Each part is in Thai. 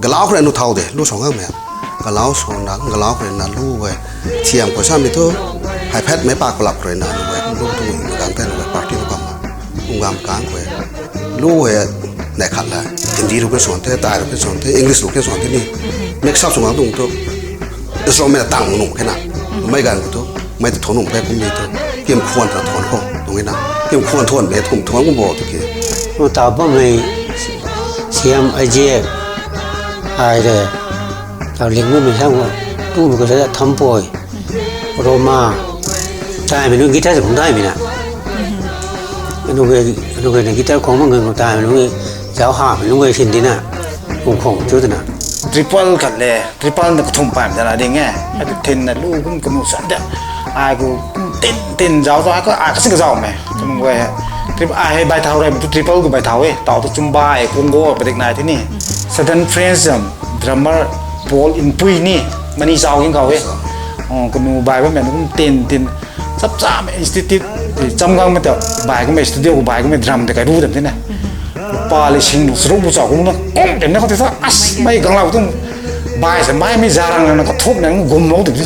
กะลาวคนนู้นเท่าเดลูกสองข้างแม่กะลาวสองนักกะลาวคนนั้นลูกเว้ยเทียมกว่าซ้ำนี่ทั่วไฮแพดไม่ปากกลับคนนั้นเว้ยลูกตุ้งกลางเต้นเว้ยปาร์ตี้ลูกกำมาอุ้งกำกลางเว้ยลูกเว้ยไหนขัดละฮินดีลูกเป็นสอนเท่ตายลูกเป็นสอนเท่อังกฤษลูกเป็นสอนที่นี่เม็กซับสองข้างตุ้งทั่วอิสราเอลไม่ต่างหนุ่มแค่นั้นไม่กันทั่วไม่ถอนหนุ่มแพ้ผมมีทั่วเกี่ยมควรจะถอนเขาตรงนี้นะเกี่ยมควรถอนไปถอนกูบอกทุกที我大部分像一些爱的，到另外面像我，都那个是汤波，罗马，在面那吉他是空台面啦，那吉他空门跟空台面那个脚下面那个现的呐，空就是呐。triple กันเลย triple นึกทุ่มไปมันจะอะไรเงี้ยไอ้เทนน่ะลูกมันก็มุ่งสันเด้อไอ้กูเต้นเจ้าตัวไอ้ก็ไอ้ก็สิ่งเจ้าไหมก็มึงเว้ยไอ้ใบเท้าอะไรมัน triple กับใบเท้าเว้ยต่อตัวจุ่มบ้าไอ้คงโก้ไปเด็กนายที่นี่ sudden friends drummer Paul in ปุ้ยนี่มันนี่เจ้ากินเขาเว้ยอ๋อก็มึงใบว่าแบบมันเต้นซับซ้ำไอ้สติจำกังมันแต่ใบก็ไม่สตูดิโอใบก็ไม่ดรัมแต่ใครรู้แต่ที่นี่ปาลิชิงดูสรุปบุษกูนะก้มเดี๋ยวนี้เขาจะอัสไม่กังเราต้องบายสมัยไม่จารังนะก็ทุบนั่งกุมล้อถึงที่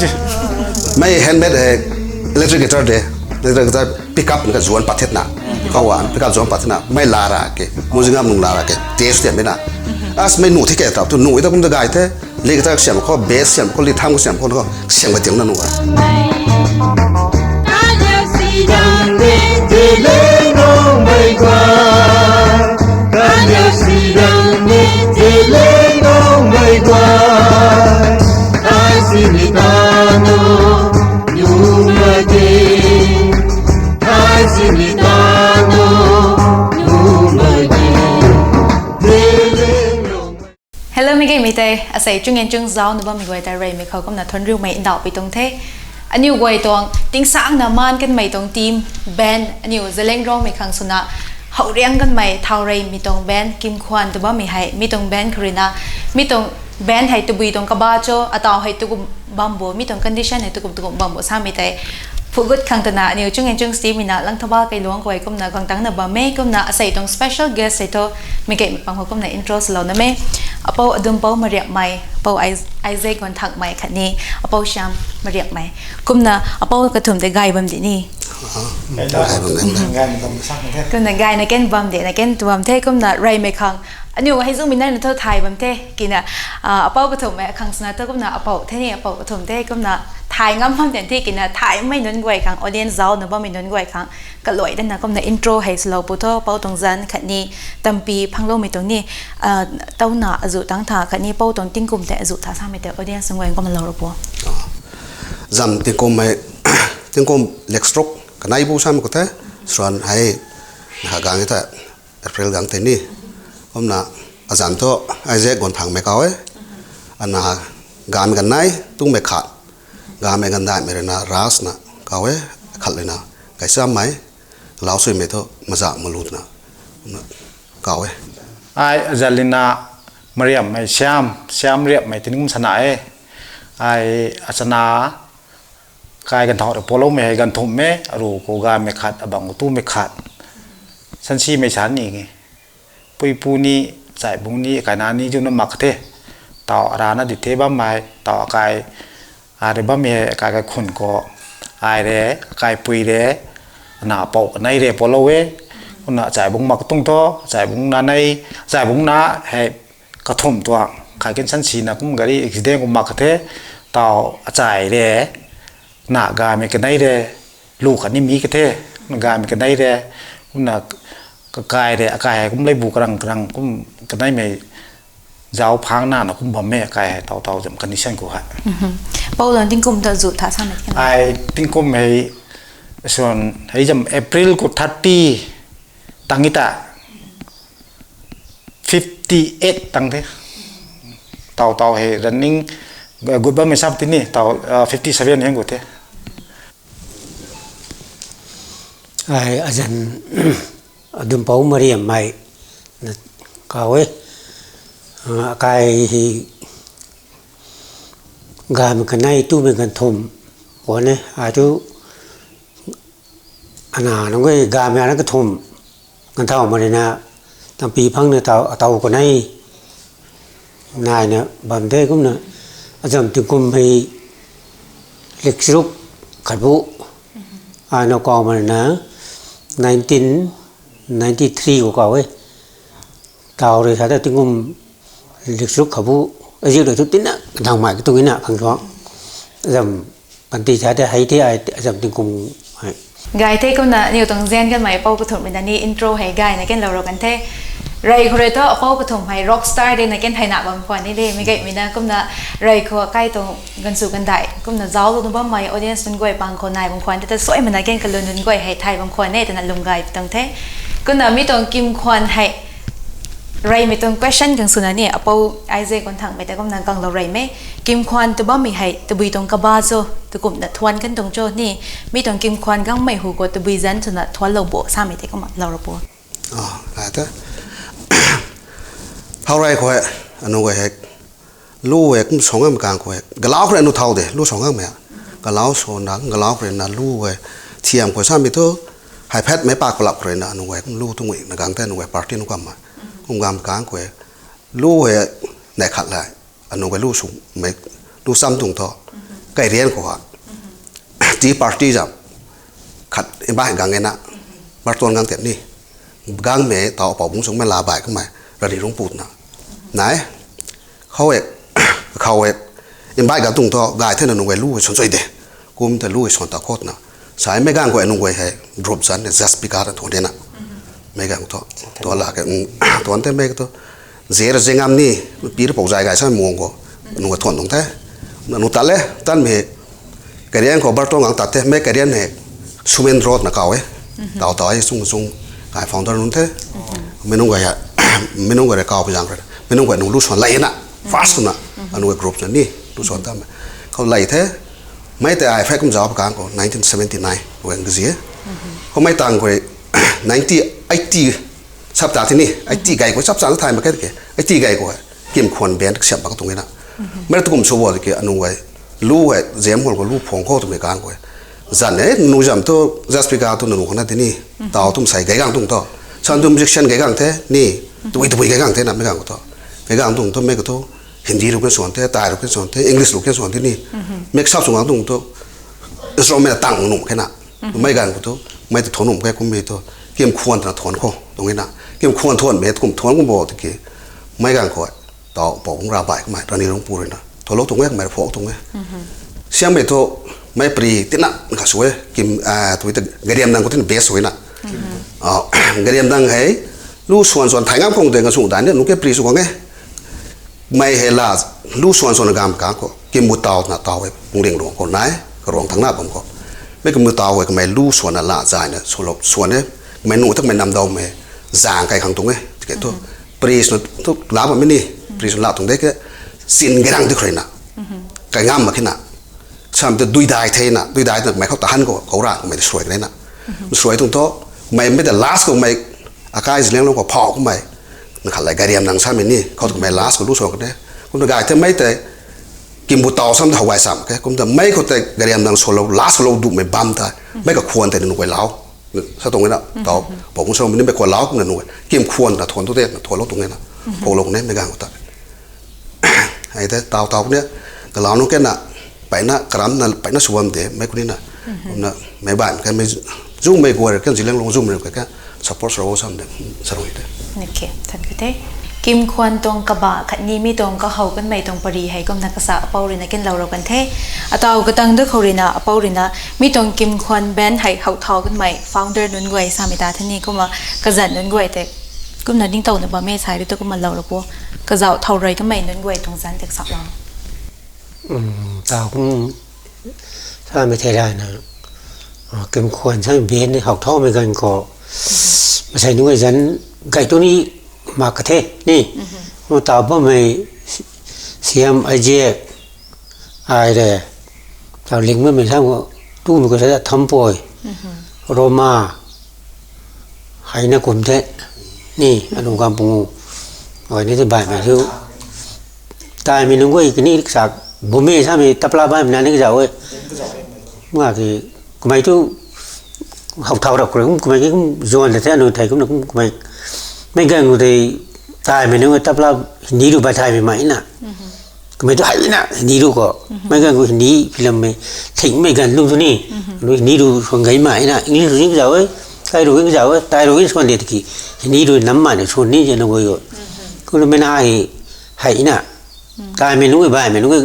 ไม่แฮนด์เมดอิเล็กทริกกีตาร์เดอิเล็กทริกกีตาร์ปิกอัพมันก็ส่วนปัจเจกนะเขาว่าปิกอัพส่วนปัจเจกนะไม่ลาระเกมูสิกมันลาระเกเทสเดียไม่นะอัสไม่หนูที่แกตับตัวหนูที่ผมจะไกด์เท่เล็กกีตาร์เสียงเขาเบสเสียงเขาลิทัมเขาเสียงเขาเสียงไปถึงนั่นหนูอ่ะHello มิเกมิเตอาศัยจุงเงินจุงเจ้าหนูบ่มีไว้แต่ไรไม่เขากำนัดทนริวไม่ดาวไปตรงเทอันนี้ไว้ตรงติ้งสร้างน้ำมันกันไม่ตรงทีมแบนอันนี้จะเล่งร้องไม่ขังสุนัขเขาเรียงกันไม่เท่าไรมีตรงแบนกิมควันตัวบ่มีให้มีตรงแบนครีนามีตรงแบนให้ตัวบีตรงกระบะโจอัตราให้ตัวบัมโบมีตรงคอนดิชันให้ตัวบัมโบสามมิเตผู้กุดขังตนาอันนี้จุงเงินจุงซีมีนะลังทบาไกลวงไว้กำนัดกองตั้งนับบ่เมย์กำนัดอาศัยตรง special guest ใส่ตัวมิเกมีปังหัวกำนัด intro สโลว์นะเมย์เป้าอดุมเป้ามาเรียกใหม่เป้าไอเซกวันถักใหม่ขันนี้เป้าชามมาเรียกใหม่กุมนะเป้ากระถุมแต่ไก่บัมดีนี่กุมนะไก่ในแก่นบัมดีในแก่นตัวบัมเท่กุมนะไรไม่ขังอันนี้ว่าให้ซึ่งมีนั่นเท่าไทยบัมเท่กินนะเป้ากระถุมแม่ขังสนาเท่ากุมนะเป้าเท่นี่เป้ากระถุมเท่กุมนะถ่ายงั้มพัมเต็มที่กินนะถ่ายไม่นุ่นกวยขังออเดียนเจ้าหนูบ่ไม่นุ่นกวยขังก็ลอยดันนะกุมนะอินโทรให้สโลว์ปุโต้เป้าตรงจันขันนี้ตั้มปีพังโลไม่ตรงนี้เต้าหน้าจุดตั้งท่าขันนี้เป้าตรงติ้งกุมแต่จุดท่าสามไม่แต่ออเดียนสงวนก็มันเราหรือเปล่าจำติ้งกุมไม่ติ้งกุมเล็กสโตรกกันไหนบูชามันก็เท่ส่วนให้หากางที่แต่เอพริลกางเทนี่ผมนะอาจารย์โตไอเจกวนพังไม่เขาอันน่ะกางกันไหนตุ้งไม่ขาดกาไม่กันได้ไม่เลยนะรัสนะเขาขัดเลยนะไก่ซ้ำไหมเราสวยไม่เท่ามาจากมาลุดนะเขาไอ้อาจารย์ลินามาเรียมไอ้แชมเรียบไม่ถึงสนายไอ้อาสนากายกันทอดโปโลไม่กันทุ่มไม่รู้กูกาไม่ขาดบังกูตู้ไม่ขาดฉันชี้ไม่ฉันนี่ไงปุยปูนี่ใส่บุ้งนี่กายนานี่จุนมักเทต่อร้านดิเทบ้าไม้ต่อกายอะไรบ้ามีกายคนก็ไอ้เร่กายปุยเร่หน้าปกในเร่โปโลเวคนน่ะจ่ายบุ้งมักตุ้งโตจ่ายบุ้งนาในจ่ายบุ้งนาให้กระทุ่มตัวขายกันชั้นสีนะกุ้งกะดิอีกทีเด้งกุ้งมักเทต่อจ่ายเร่หน้ากายมีกันได้เร่ลูกขันนี่มีกันเทกายมีกันได้เร่กุ้งน่ะกายเร่กายกุ้งเลยบุกรังกุ้งกันได้ไม่เจ้าพังหน้านะคุณพ่อแม่ไก่เต่าจำกันดิฉันกูฮะเป้าเรื่องติ้งกุมจะจุดท่าสามไม่กันไอ้ติ้งกุมให้ส่วนให้จำ April กู30ตั้งอิตา58ตั้งเท่เต่าให้ running กูบ้าไม่ทราบที่นี่เต่า57ยังกูเท่ไอ้อาจารย์ดุมเป้ามาเรียมใหม่เขากายกายมันกันในตู้มันกันทุ่มหัวเนี่ยอาจจะอันนั้นน้องก็กายมันอะไรก็ทุ่มกันเท่ามาเลยนะตั้งปีพังเนี่ยเต่ากันใน nài nè bầm thế cũng nè dầm từ cùng hay lịch sử khát vụ ai nó còn mà nè 1993 của cậu ấy tàu rồi thấy là từ cùng lịch sử khát vụ ở dưới đời chút tín á thằng mày cái tôi nè thằng đó dầm bản tỷ thấy hay thế ai dầm từ cùng gai thế cũng là nhiều tầng gen cái máy bao bổ thủng mình đi intro hay gai này cái đầuกันthế rồi rồi đó bao bổ thủng hay rockstar đây này cái hay nạp bằng khoản đây đây mấy cái mình cũng là rồi của cái tầng gần sự gần đại cũng là giáo luôn bao máy audience mình quay bằng khoản này bằng khoản thì soi mình này cái lần mình quay hay thay bằng khoản này thì là lùng gai tầng thế cũng là mấy tầng kim khoản hay rồi mấy tầng question gần sự này bao ai dễ còn thẳng mấy tầng cũng là càng lâu rồi mấy kim khoản từ bao mình hay từ bị tầng cả cho từ cũng đã thuần cái tầng cho nè mấy tầng kim khoản gắng mấy hồ của từ bị dẫn cho là thuần lâu bộ sao mấy tầng cũng mà lâu rồi bộ là thế thâu ra khỏi anh nói hết lúa hết cũng sống em càng khỏi cái lão cái anh thâu đấy lúa sống em mẹ cái lão sống nắng cái lão cái là lúa hết thiềm khỏi sao mấy thứ hai pet mấy bạc lọc rồi là anh nói cũng lúa tung là càng tên anh nói party nó cầm mà ông gam càng khỏi lúa hết này khát lại anh nói lúa sống mấy lúa xăm tung thọ cái riêng của họ tí party giảm khát em ba càng nghe nè bắt tuần càng tiện đi gang mẹ tao bảo bung sống mẹ là bài cái mày rồi đi rong bụt nè này khâu ấy em bài cái tung thọ gài thế là nông người lúa sống chơi đấy cũng thì lúa sống tao cốt nè sai mấy gang của nông người hay drop dẫn để just pick out thôi đấy nè mấy gang thọ là cái tuần thế mấy cái thôi dễ là dễ ngâm đi bí được bầu dài gài sao muồng của nông người thuần đúng thế nông ta lẽ tan mẹ cái đen của bắt tôi ngang tạt thế mấy cái đen này sumen road là cao ấy tao ấy sung cái phòng đó đúng thế mình không gọi là cao bây giờ rồi mình không gọi là lúc soạn lấy nè fast nè anh gọi group này đi lúc soạn tâm không lấy thế mấy tay ai phải cũng giáo cái của 1979 gọi cái gì không mấy tàng của 1980 sắp tới thế này 80 ngày của sắp tới thay mà cái gì 80 ngày của kiếm khoản bán được xem bằng cái tụng này nè mấy tôi cũng số vào cái anh gọi lú ấy dẻm hoặc là lú phong khô tụi mình cái của dần ấy nuôi dầm tôi just pick out tôi nuôi con này thế này tao tôi xài cái gang tung to sang tôi section cái gang thế nè tôi cái gang thế nào mấy gang của tôi cái gang tung tôi mấy cái tôi Hindi lúc cái soạn thế Thai lúc cái soạn thế English lúc cái soạn thế nè mấy sắp xuống gang tung tôi rồi mấy tăng nụ cái nào mấy gang của tôi mấy cái thốn nụ cái cũng mấy tôi kiếm khuôn là thốn khô đúng cái nào kiếm khuôn thốn mấy cũng thốn cũng bỏ thì cái mấy gang của tao bỏ cũng ra bài cái mày ra đi rong pù rồi nè thôi lúc tung cái mày phổ tung cái xem mấy tôi mấy pri tết nè cả suối kim tôi tự cái điểm đang có thể best suối nè cái điểm đang ấy lu soạn thái ngắm không thể ngắm xuống đáy nữa lúc cái pri xuống nghe mày hay là lu soạn gam cá có kim mút tàu là tàu ấy cũng điện luôn còn nãy cái ruộng thằng nào cũng có mấy cái mút tàu ấy mày lu soạn là dài nữa soạn ấy mày nuôi thằng mày nằm đầu mày giang cái hàng tung ấy cái thôi pri nó thuốc lá mà mình đi pri nó lá tung đấy cái xin cái răng được rồi nè cái ngam mà cái nào xem từ đuôi đai thế nè đuôi đai là mày không tahan của cậu ra mày sửa cái đấy nè sửa tung to mày mới là last của mày cái gì liên quan của phò của mày nó khá là cái điểm năng sao mình đi không được mày last của lúc sửa cái đấy cũng được cái thêm mấy cái kim bút tàu xong thì hậu sản cái cũng được mấy cái điểm năng sửa lâu last lâu đủ mày băm thôi mấy cái khuôn thì nó quay láo sao tung cái nào tàu bộ cũng xong mình mấy quay láo cũng là nuôi kim khuôn là thuần tốt đẹp thuần lâu tung cái nào phô lâu này mấy cái của ta hay thế tàu nữa cái láo nó cái nào phải nó cầm là phải nó suam thế mấy cái này nè mấy bạn cái mấy zoom mấy cái cái gì liên long zoom rồi cái support rồi xong được sao rồi ok thật cái thế kim khoan tông cả bà khát ni mi tông cả hậu cái mấy tông pari hay công năng cái sao bao rồi này cái lâu rồi cái thế tao cái tăng đức hậu rồi nè bao rồi nè mi tông kim khoan band hay hậu thọ cái mấy founder nên người sao người ta thế này cũng mà cái dẫn nên người thế cũng là đinh tàu này bà mẹ xài tôi cũng mà lâu rồi po cái dạo thầu rồi cái mấy nên người trong dẫn được sao lo tao cũng sao mới thấy là kiếm khoản sao biến để học thọ mới gần có mà thấy những người dân cái chỗ này mà cái thế nè nó tao bao mày xem ai đây tao lính với mình sao tu mình có thể là thăm bồi Roma hay là cũng thế nè anh ông cầm bùng rồi này thì bài mày thiếu tại mình không có cái này sạc bố mẹ sao mình tập la bài mình làm cái giàu ấy mà thì mấy chú học thầu đọc rồi cũng mấy cái cũng rồi là thế rồi thầy cũng được cũng mấy cái người thì ตายไม่นึกว่าตับลานี่ดูไปไทยไม่ไหมน่ะก็ไม่ได้น่ะนี่ดูก็ไม่กันกูนี่ฟิล์มไม่ถึงไม่กันลูกตัวนี้ลูกนี่ดูคนไงไหมน่ะอังกฤษรู้จักเว้ยไทยรู้จักเว้ยไทยรู้ส่วนเด็ดกี่นี่ดูน้ำมันส่วนนี้จะนึกว่าอยู่ก็ไม่น่าให้น่ะตายไม่รู้ว่าไปไม่รู้ว่า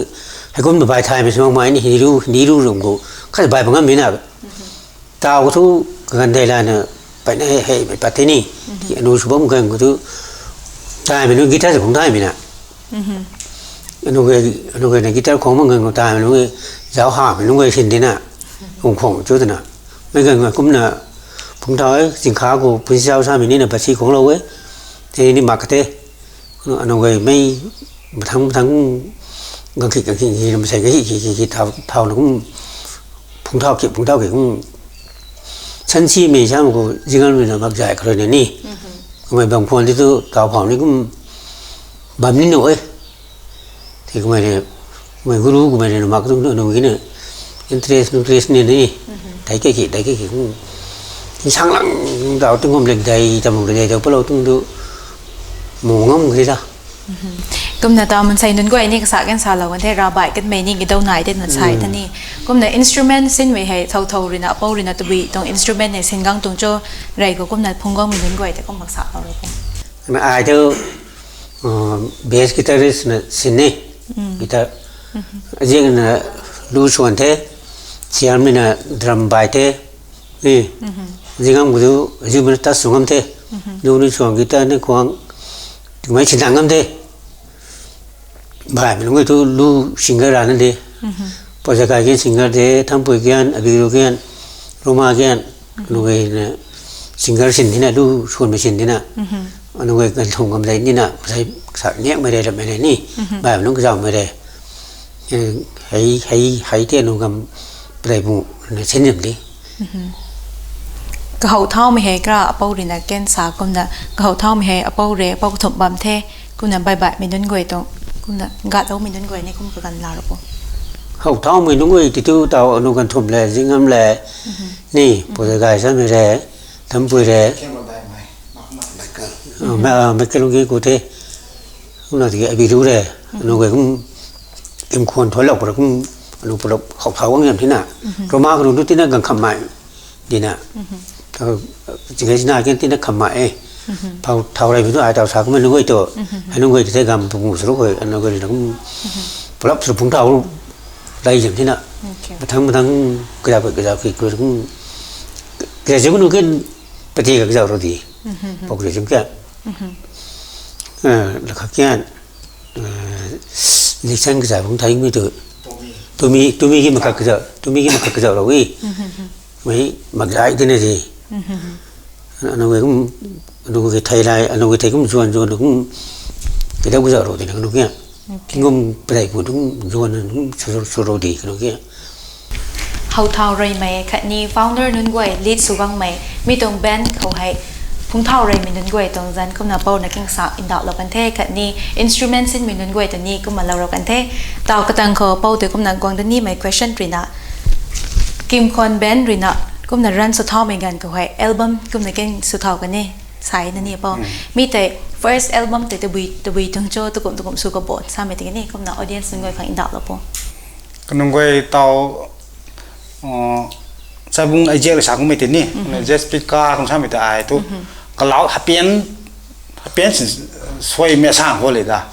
ให้คนไปไทยไม่สมองไหมนี่ดูลงกูข้าจะไปพังงาไม่น่ะตาก็ทุกกันได้แล้วเนี่ยไปไหนให้ไปปฏินี่ที่อนุสมบูรณ์กันก็ทุกตายไม่รู้กีตาร์ของไทยไม่น่ะอนุเกในกีตาร์ของมันเงินของตายไม่รู้ว่าเจ้าห่าไม่รู้ว่าสิ่งที่น่ะของจุดน่ะไม่เกินว่าคุ้มน่ะผมถอยสินค้ากูพิเศษสามีนี่น่ะภาษีของเราเว้ยทีนี้มาร์เก็ตอนุเกไม่ทั้งกันขี้ไม่ใช่ขี้เท่านั้นcũng phùng thao kiểu cũng chân chi mình sao cũng riêng mình là mặc giải rồi này nè mày bằng phun thì tôi tàu phỏng thì cũng bấm đến nỗi thì mày guru của mày là mặc giống nữa cái này interest này đi thấy cái gì cũng sáng lắm tàu tôi ngâm lên đây tầm một đây tàu bao lâu tôi mù ngâm cái ra cũng là tao mình xây nên quay những cái sao là vấn đề ra bài cái mấy những cái đâu này tên là sai thế này cũng là instrument xin về hệ thâu rồi nè bao rồi nè tụi bị tông instrument này xin găng tung cho rồi cũng là phong găng mình nên quay thì cũng mặc sao rồi mà ai đó bass guitarist là xin nè guitar riêng là lưu xuân thế chiang mình là drum bài thế đi riêng ông của riêng mình ta xuống âm thế lưu xuân guitar này khoảng mấy chỉ đàn âm thế bài mình nói tôi lu singer ra nên đi bây giờ cái singer thế tham bồi kian abiru kian roma kian nói cái singer xin thế nào lu xuân mới xin thế nào nói cái gần thùng cầm giấy như nào giấy sợi nhẹ mới đây là mới đây nè bài mình nói cái dòng mới đây hay tiền nó cầm đầy bụng là xin điểm đi cái hậu thao mới hay cái bao rồi nè cái sao cũng là cái hậu thao mới hay bao rồi bao thủng bầm thế cũng là bài mình đến quay tông cũng là gạt đâu mình đến quay này cũng có gần nào đâu hậu thao mình đúng rồi thì tôi tàu nó gần thủng lệ riêng âm lệ nè bây giờ cái sao mới rẻ thấm bùi rẻ mấy cái lông của thế cũng là thì bị rú rẻ nó cái cũng emควรถอยหลบแล้วcũng nó bộ học tháo cũng làm thế nào rồi mà cái nó tin nó gần khẩm mại đi nè chỉ cái nào cái tin nó khẩm mại tháo này ví dụ ai tháo sao cũng mình nuôiตัวhay nuôi thì thấy gầm phục vụ số rồi nó cái nó cũng bộ lắp số phun tháo đây làm thế nào tháng cái giờ thì cũng cái giờ cũng cái bây giờ cái giờ rồi thì bộ cái chúng kia là khác nhau lịch sinh cái giờ cũng thấy mới được tôi mi cái mà khác cái giờ rồi mấy mặc giải thế này gì nó người thầy lại nó người thầy cũng ruồn nó cũng cái đâu bây giờ rồi thì nó kia cái ngông bây giờ cũng ruồn nó số rồi đi nó kia hậu thao rồi mày khát ni founder nên quay lead số găng mày mi tông band khẩu hay phun thao rồi mình nên quay tông dân cũng là bao là kinh sợ in đạo là vấn thế khát ni instrument xin mình nên quay tông ni cũng mà lâu rồi vấn thế tao cái tăng khẩu bao từ cũng là quăng tông ni mày question rồi nè kim con band rồi nè cũng là run số thao mình gần khẩu hay album cũng là cái số thao cái này sai nên ni bao mi tại first album tại từ bị tung cho tôi cũng số có bộ sao mày cái này cũng là audience nên quay phản in đạo là bao cái nông quay tao sai bung ai chơi là sao cũng mấy tiền nè just speaker không sao mấy ai tu cái lão happy xoay mẹ sang hồi là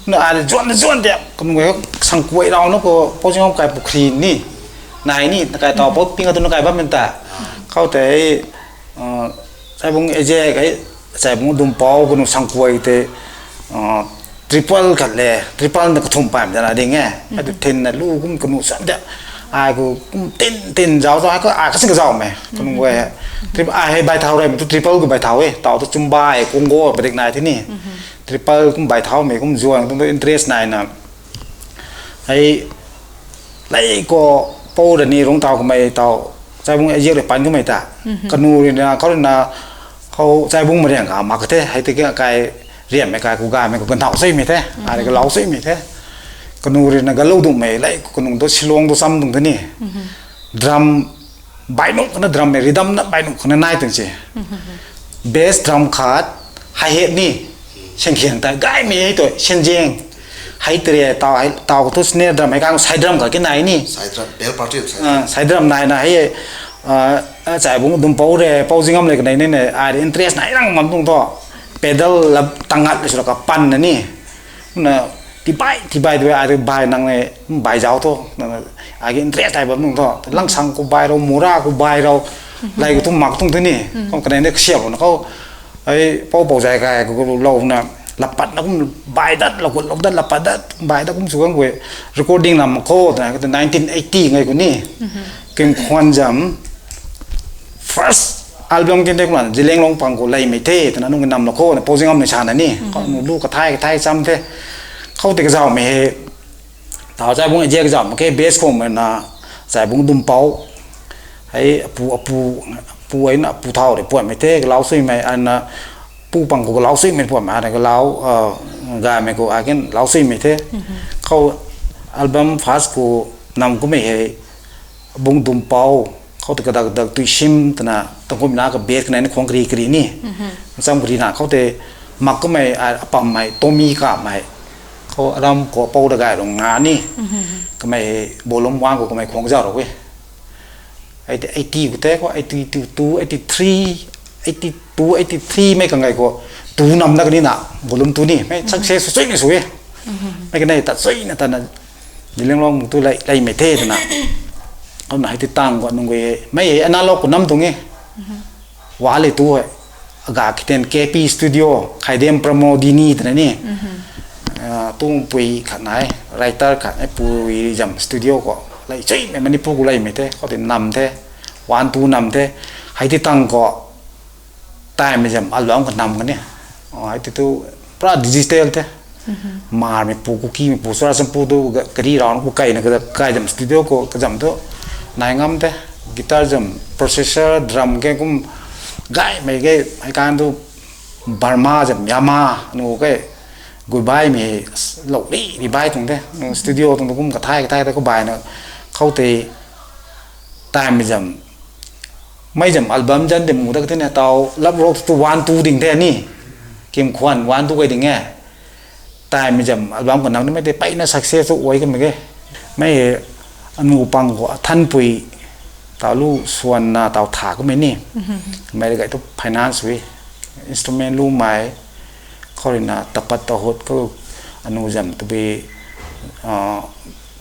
nó ai dọn đẹp còn người sang quậy đâu nó có bao nhiêu cái bục khỉ nè này nè cái tàu bốt pin cái nó cái bắt mình ta câu thế sai bung ai chơi cái sai bung đùm bao cái nó sang quậy thế triple cái lệ triple nó có thùng bám ra là đi nghe cái thìn là lu cũng có nụ sẵn đẹp ai cũng tin giáo ai có ai có cái giàu mày còn người triple ai hay bài thao đây mình triple cũng bài thao ấy tạo cho chung bài Congo bài này thế này triple cũng bài thao mày cũng ruộng tôi interest này nè hay lấy có po để đi rong tàu của mày tàu sai bung ai giết để bắn của mày ta canu là có làเขาsai bung mà đèn cả mà thế hay cái riêng mày cái củ gà mày có cần thảo xây mày thế ai cái láo xây mày thế còn nụ là cái lâu tụng mày lại còn nụ tôi xilong tôi xăm tụng thế này drum bài nụ cái drum mày rhythm nó bài nụ cái này từng gì bass drum card hi hat nè เช่นเขียนแต่ง่ายมีให้ตัวเช่นเจงให้เตรียเตาทุสเนียดรัมให้การใส่ดรัมกับกินไหนนี่ สายตรัเบลปาร์ตี้ใส่ ใส่ดรัมไหนนะให้ใส่บุ้งดุมเป้าเร่เป้าจิงอมเลยกันไหนเนี่ยไอ้อินเทรสไหนรังมันตรงต่อเปดลลับตั้งงัดเลยสุดกับปั้นนะนี่นะที่ใบด้วยไอ้ใบนั่งเนี่ยใบเจ้าตัวไอ้อินเทรสไอ้แบบตรงต่อลังสังกูใบเรามูรากูใบเราไล่กูทุ่มหมักตรงที่นี่ก็กันไหนเนี่ยเชี่ยวนะเขาไอ้เป้าใจกายกูเราเนี่ยlapat na kum baidat lokot lokdat lapadat baidat kum sugang gue recording nam ko na 1980 ngai ko ni kem khwan jam first album ken dek man jileng long pang ko lai mai the ta nung nam lo ko na posing am ne chan na ni ko nu lu ka thai sam the khau te ka jaw me ta jai bung je ka jaw ke base ko ma na jai bung dum pau hai pu ai na pu thao de pu mai the ka lau sui mai anปูปังกูเล่าซิไม่พอมาแต่ก็เล่ากายไม่กูอากินเล่าซิไม่เท่เขาอัลบั้มฟาสกูนำกูไม่ให้บุ้งดุมเป้าเขาตะกระดักตุยชิมตนะต้องกูมีน้ากับเบสกันในของกรีนี่ซ้ำกรีน่ะเขาแต่มักก็ไม่ปั๊มไม่ต้มีกาไม่เขารำกูเป้าตะกายลงงานนี่ก็ไม่โบล้มวางกูก็ไม่ของเจ้าหรอกเว้ยไอ้ตีกูเต้ก็ไอ้ตี2ไอ้ตี82 83ไม่กันไงก็ตูนำนักนี่นะบอลมตูนี่ไม่สักเซสสวยนี่สวยไม่กันไหนตัดสวยนะตอนนั้นยิ่งเรื่องลองตัวไล่ไม่เท่นะเอาไหนติดตั้งกว่านุ่งเว้ยไม่อนาล็อกก็นำตรงนี้ว่าเลยตัวอากาศคิดเป็น KP Studio ใครเดิมโปรโมดีนี่แต่นี่ตุ้งปุยขัดไหนไรเตอร์ขัดไอ้ปุยจำสตูดิโอก็ไล่สวยไม่มันนี่พวกกูไล่ไม่เท่เขาติดนำเท่วานตูนำเท่ให้ติดตั้งก็ตายไม่จำอัลบั้มก็นำกันเนี่ยอ๋อไอ้ตัวปราดิจิทัลเท่มาไม่ปูกุกี้ไม่ปูสุราสัมปูตัวกระดิ่งร้อนกูไก่นะก็ไก่จำสตูดิโอก็จำตัวนายงามเท่กีตาร์จำโปรเซสเซอร์ดรัมแกก็ไก่ไม่แกไอ้การตัวบาร์มาจำยามาหนูก็กูบายมีหลอกดีมีบายตรงเท่สตูดิโอตรงตัวกูกระทายแต่ก็บายนะเข้าเตะตายไม่จำไม่จำอัลบั้มจันเดมูตั้งแต่เนี่ยเตารับรสตัววันตูดิ่งแท่นี่เก็บควันวันตูไอ้ดิ่งแง่ตายไม่จำอัลบั้มคนนั้นไม่ได้ไปนะสักเซสอวยกันไหมแกไม่อนุปังก็ท่านปุยเตาลู่ส่วนเตาถาก็ไม่นี่ไม่ได้ไก่ทุกไฟแนนซ์วิอินสตูเมนต์ลู่ไม้ข้อนี้นะตะปัดตะหดก็อนุจำตัวไป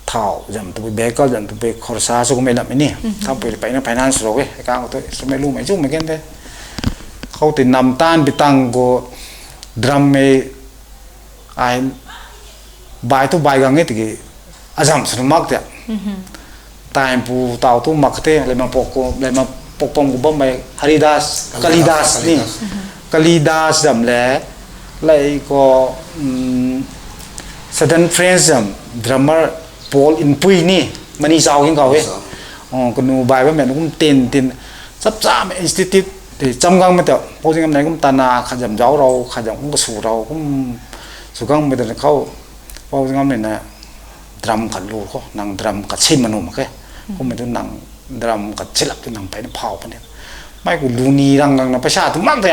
เท่าจำตัวไปเบก็จำตัวไปคอร์ซาสุกุเมลับนี่ทำไปนะไฟแนนซ์หรอกเว้ยไอ้การตัวสมัยรู้ไหมจุ่มเหมือนกันเด้เขาติดนำต้านไปตั้งก็ดรัมเมไอ้ใบตัวใบกังเงี้ยติกอาจารย์สนุมักเถอะตายปูเต่าตัวมักเถอะเลยมาปกเลยมาปกป้องกูบ้างไปฮาริดัสกาลิดัสนี่กาลิดัสจำแหละเลยก็Sudden Friends จำดรัมเมอร์พอลอินปุยนี่มันนี่สาวกินเขาเว้ยอ๋อคนนูบายว่าแบบนู้นเต้นซับซ้ำอินสติทิวที่จำกังไม่เถอะพอจริงๆไหนก็ตานาขัดจำเจ้าเราขัดจำก็สู่เราก็สู่กังไม่เถอะเขาพอจริงๆเนี่ยนะดรัมขัดลูกเขานั่งดรัมขัดชิมมันหนุ่มแค่ก็ไม่ต้องนั่งดรัมขัดชิลับที่นั่งไปนั่งเผาไปเนี่ยไม่กูลูนีรังนะประชาทุกมั่งเลย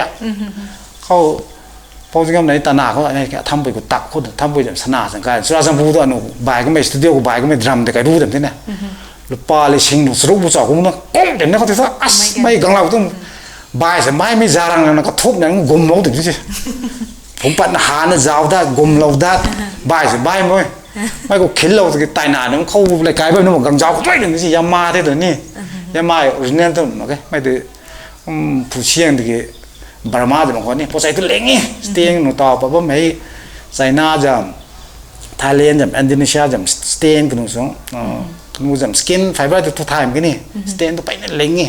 เขาพอจริงๆไหนตาหนาเขาไอ้ทำไปกูตักคนทำไปแบบสนาสังการสุราสัมพูตัวนู้บ่ายก็ไม่สตูดิโอกูบ่ายก็ไม่ดรัมแต่ก็รู้เต็มที่เนี่ยลูกปลาเลยชิงหนูสรุปกูสอบกูมั้งก้มเต็มเนี่ยเขาที่ว่าอัศไม่กังเราต้องบ่ายสมัยไม่จารังนะก็ทุบเนี่ยกลมเราถึงที่ผมปัญหาเนี่ยยาวได้กลมเราได้บ่ายสมัยไม่กูเข็นเราถึงตายหนาเนี่ยเขาเลยกลายเป็นหนุ่มกังยาวก็ไม่ถึงที่ยามาที่เดี๋ยวนี้ยามาออริจินัลต้นโอเคไม่ได้ผู้เชี่ยงที่บาร์มาจะบางคนนี่พอใส่ตัวเล็กนี่สเตียงหนูต่อปะว่าไม่ใส่หน้าจำไทยแลนด์จำอินโดนีเซียจำสเตียงกันหนูสองหนูจำสกินไฟเบอร์ตัวไทยมันก็นี่สเตียงตัวไปนี่เล็กนี่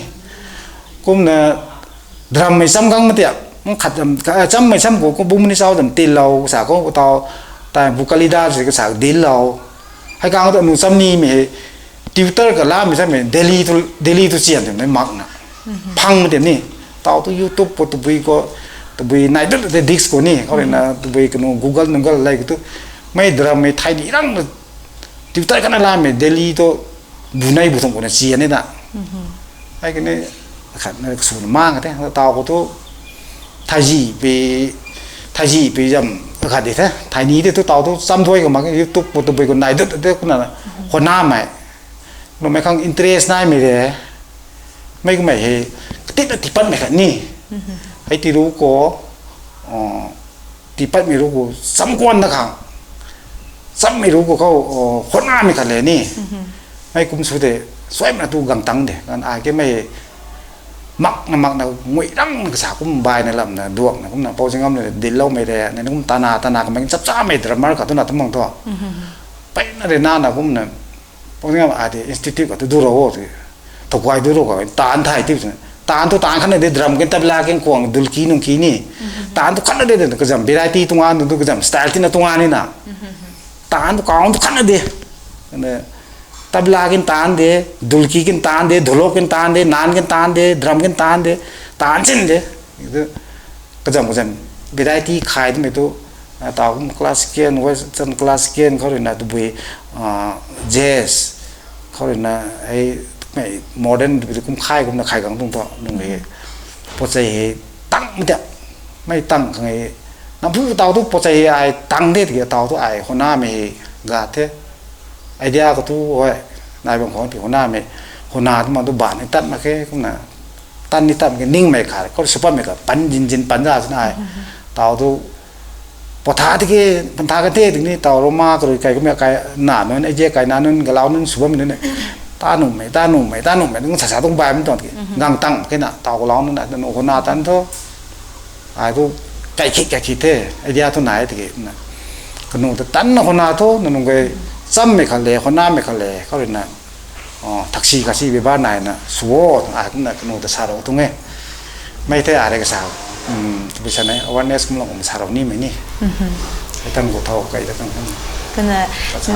กุมเนี่ยดรัมไม่ซ้ำกันมาเถอะมันขัดจำไม่ซ้ำกูบุ้มนี่เศร้าจำตีเราสาวก็ต่อแต่บุคลิกด้านก็สาวดีเราให้การตัวหนูซ้ำนี่มีติวเตอร์กับล่าไม่ใช่ไหมเดลี่ตัวเจียนถึงไม่มักนะพังมาเดี๋ยวนี้ต่อตัวยูทูบตัวบีก็ตัวบีนายตัวดิสก์นี่เขาเรียกนะตัวบีก็นูกูเกิลนึงก็อะไรก็ตัวไม่ดราม่าไทยดีรังติวเตอร์กันอะไรไม่เดลี่ตัวบุญในบุตรคนเสียนี่นะไอ้กันนี่ขัดนั่นสูงมากเลยต่อก็ตัวไทยจีไปจำ ขัดดิแท้ไทยนี้ที่ตัวเต่าตัวซ้ำถ้วยกับมันยูทูบตัวไปคนไหนเด็กคนนั้นคนหน้าใหม่เราไม่ข้างอินเทอร์เน็ตได้ไม่ได้ไม่ก็ไม่เฮติดติดปั้นไม่ขัดนี่ไอ้ที่รู้ก็ติดปั้นไม่รู้ก็ซ้ำกวนนะครับซ้ำไม่รู้ก็เขาคนหน้าไม่ขัดเลยนี่ไม่คุ้มสุดเลยสวยมันตัวกังตังเด็กกันไอ้ก็ไม่มักนะงวยดังภาษาคุ้มบายในลำนะดวงนะคุ้มนะพอจึงงั้นเลยดินเล่าไม่ได้ในคุ้มตานาก็มันจับจ้าไม่แต่มาร์กตัวนั้นทั้งหมดตัวไปนั่นเลยน่านะคุ้มนะพอจึงงั้นอาจจะอินสติทิวก็ตัวดูเราสิถูกไว้ดูเราก็ตาอันไทยที่สุดตาอันตัวตาอันขันเด็ดดรัมกันตับลากันกวางดุลกีนุ่งกีนี่ตาอันตัวขันเด็ดก็จำเบรายตีตรงอันตัวก็จำสไตล์ที่นั่นตรงอันนี่นะตาอันตัวกองตัวขันเด็ดเนี่ยतबला किन तान दे दुल्की किन तान दे ढोलक किन तान दे नान किन तान दे ड्रम किन तान दे तान चिन दे itu kejam variety khai tu itu tahu klasikian western klasikian kau rina tu bui jazz kau rina modern itu kum khai kum na khai kang tung to nung he pocai tangไม่ตั้งไงน้ำพุเตาทุกปอใจไอตั้งเด็ดเกี่ยวเตาทุกไอคนหน้าไม่กาเทไอเดียก็ทุกโอ้ยนายบางคนที่คนหน้าไม่คนหน้าที่มันตัวบานนี่ตัดมาแค่คนหน้าตัดนี่ตัดมันนิ่งไม่ขาดก็สปอร์ตไม่ขาดปันจินปันจ้าสินายเตาทุกพอท้าที่กี่ปันท้ากันเทถึงนี่เตาโรมาก็เลยไก่ก็ไม่ไก่หนาเนี่ยไอเจ๊ไก่หนานั่นกับเรานั่นสุภาพมันเนี่ยตาหนุ่มไม่ต้องสาต้องใบมันตอนกี่งังตั้งแค่น่ะเตาเรานั่นน่ะนั่นคนหน้าตันทุกไอ้ทุกไก่คิดเท่ไอเดียทุกไหนที่กี่น่ะก็นุ่งแต่ตันคนหน้าทุกนุ่งไปซ้ำไม่ขัดเลยคนหน้าไม่ขัดเลยเขาเลยน่ะแท็กซี่ไปบ้านไหนน่ะสวอตก็น่ะก็นุ่งแต่สาวตรงนี้ไม่ได้อะไรกับสาวไม่ใช่ไหมวันนี้สมมติผมสาวนี่ไหมนี่ไอ้ตั้งกูเท่าไก่ตั้งก็น่ะ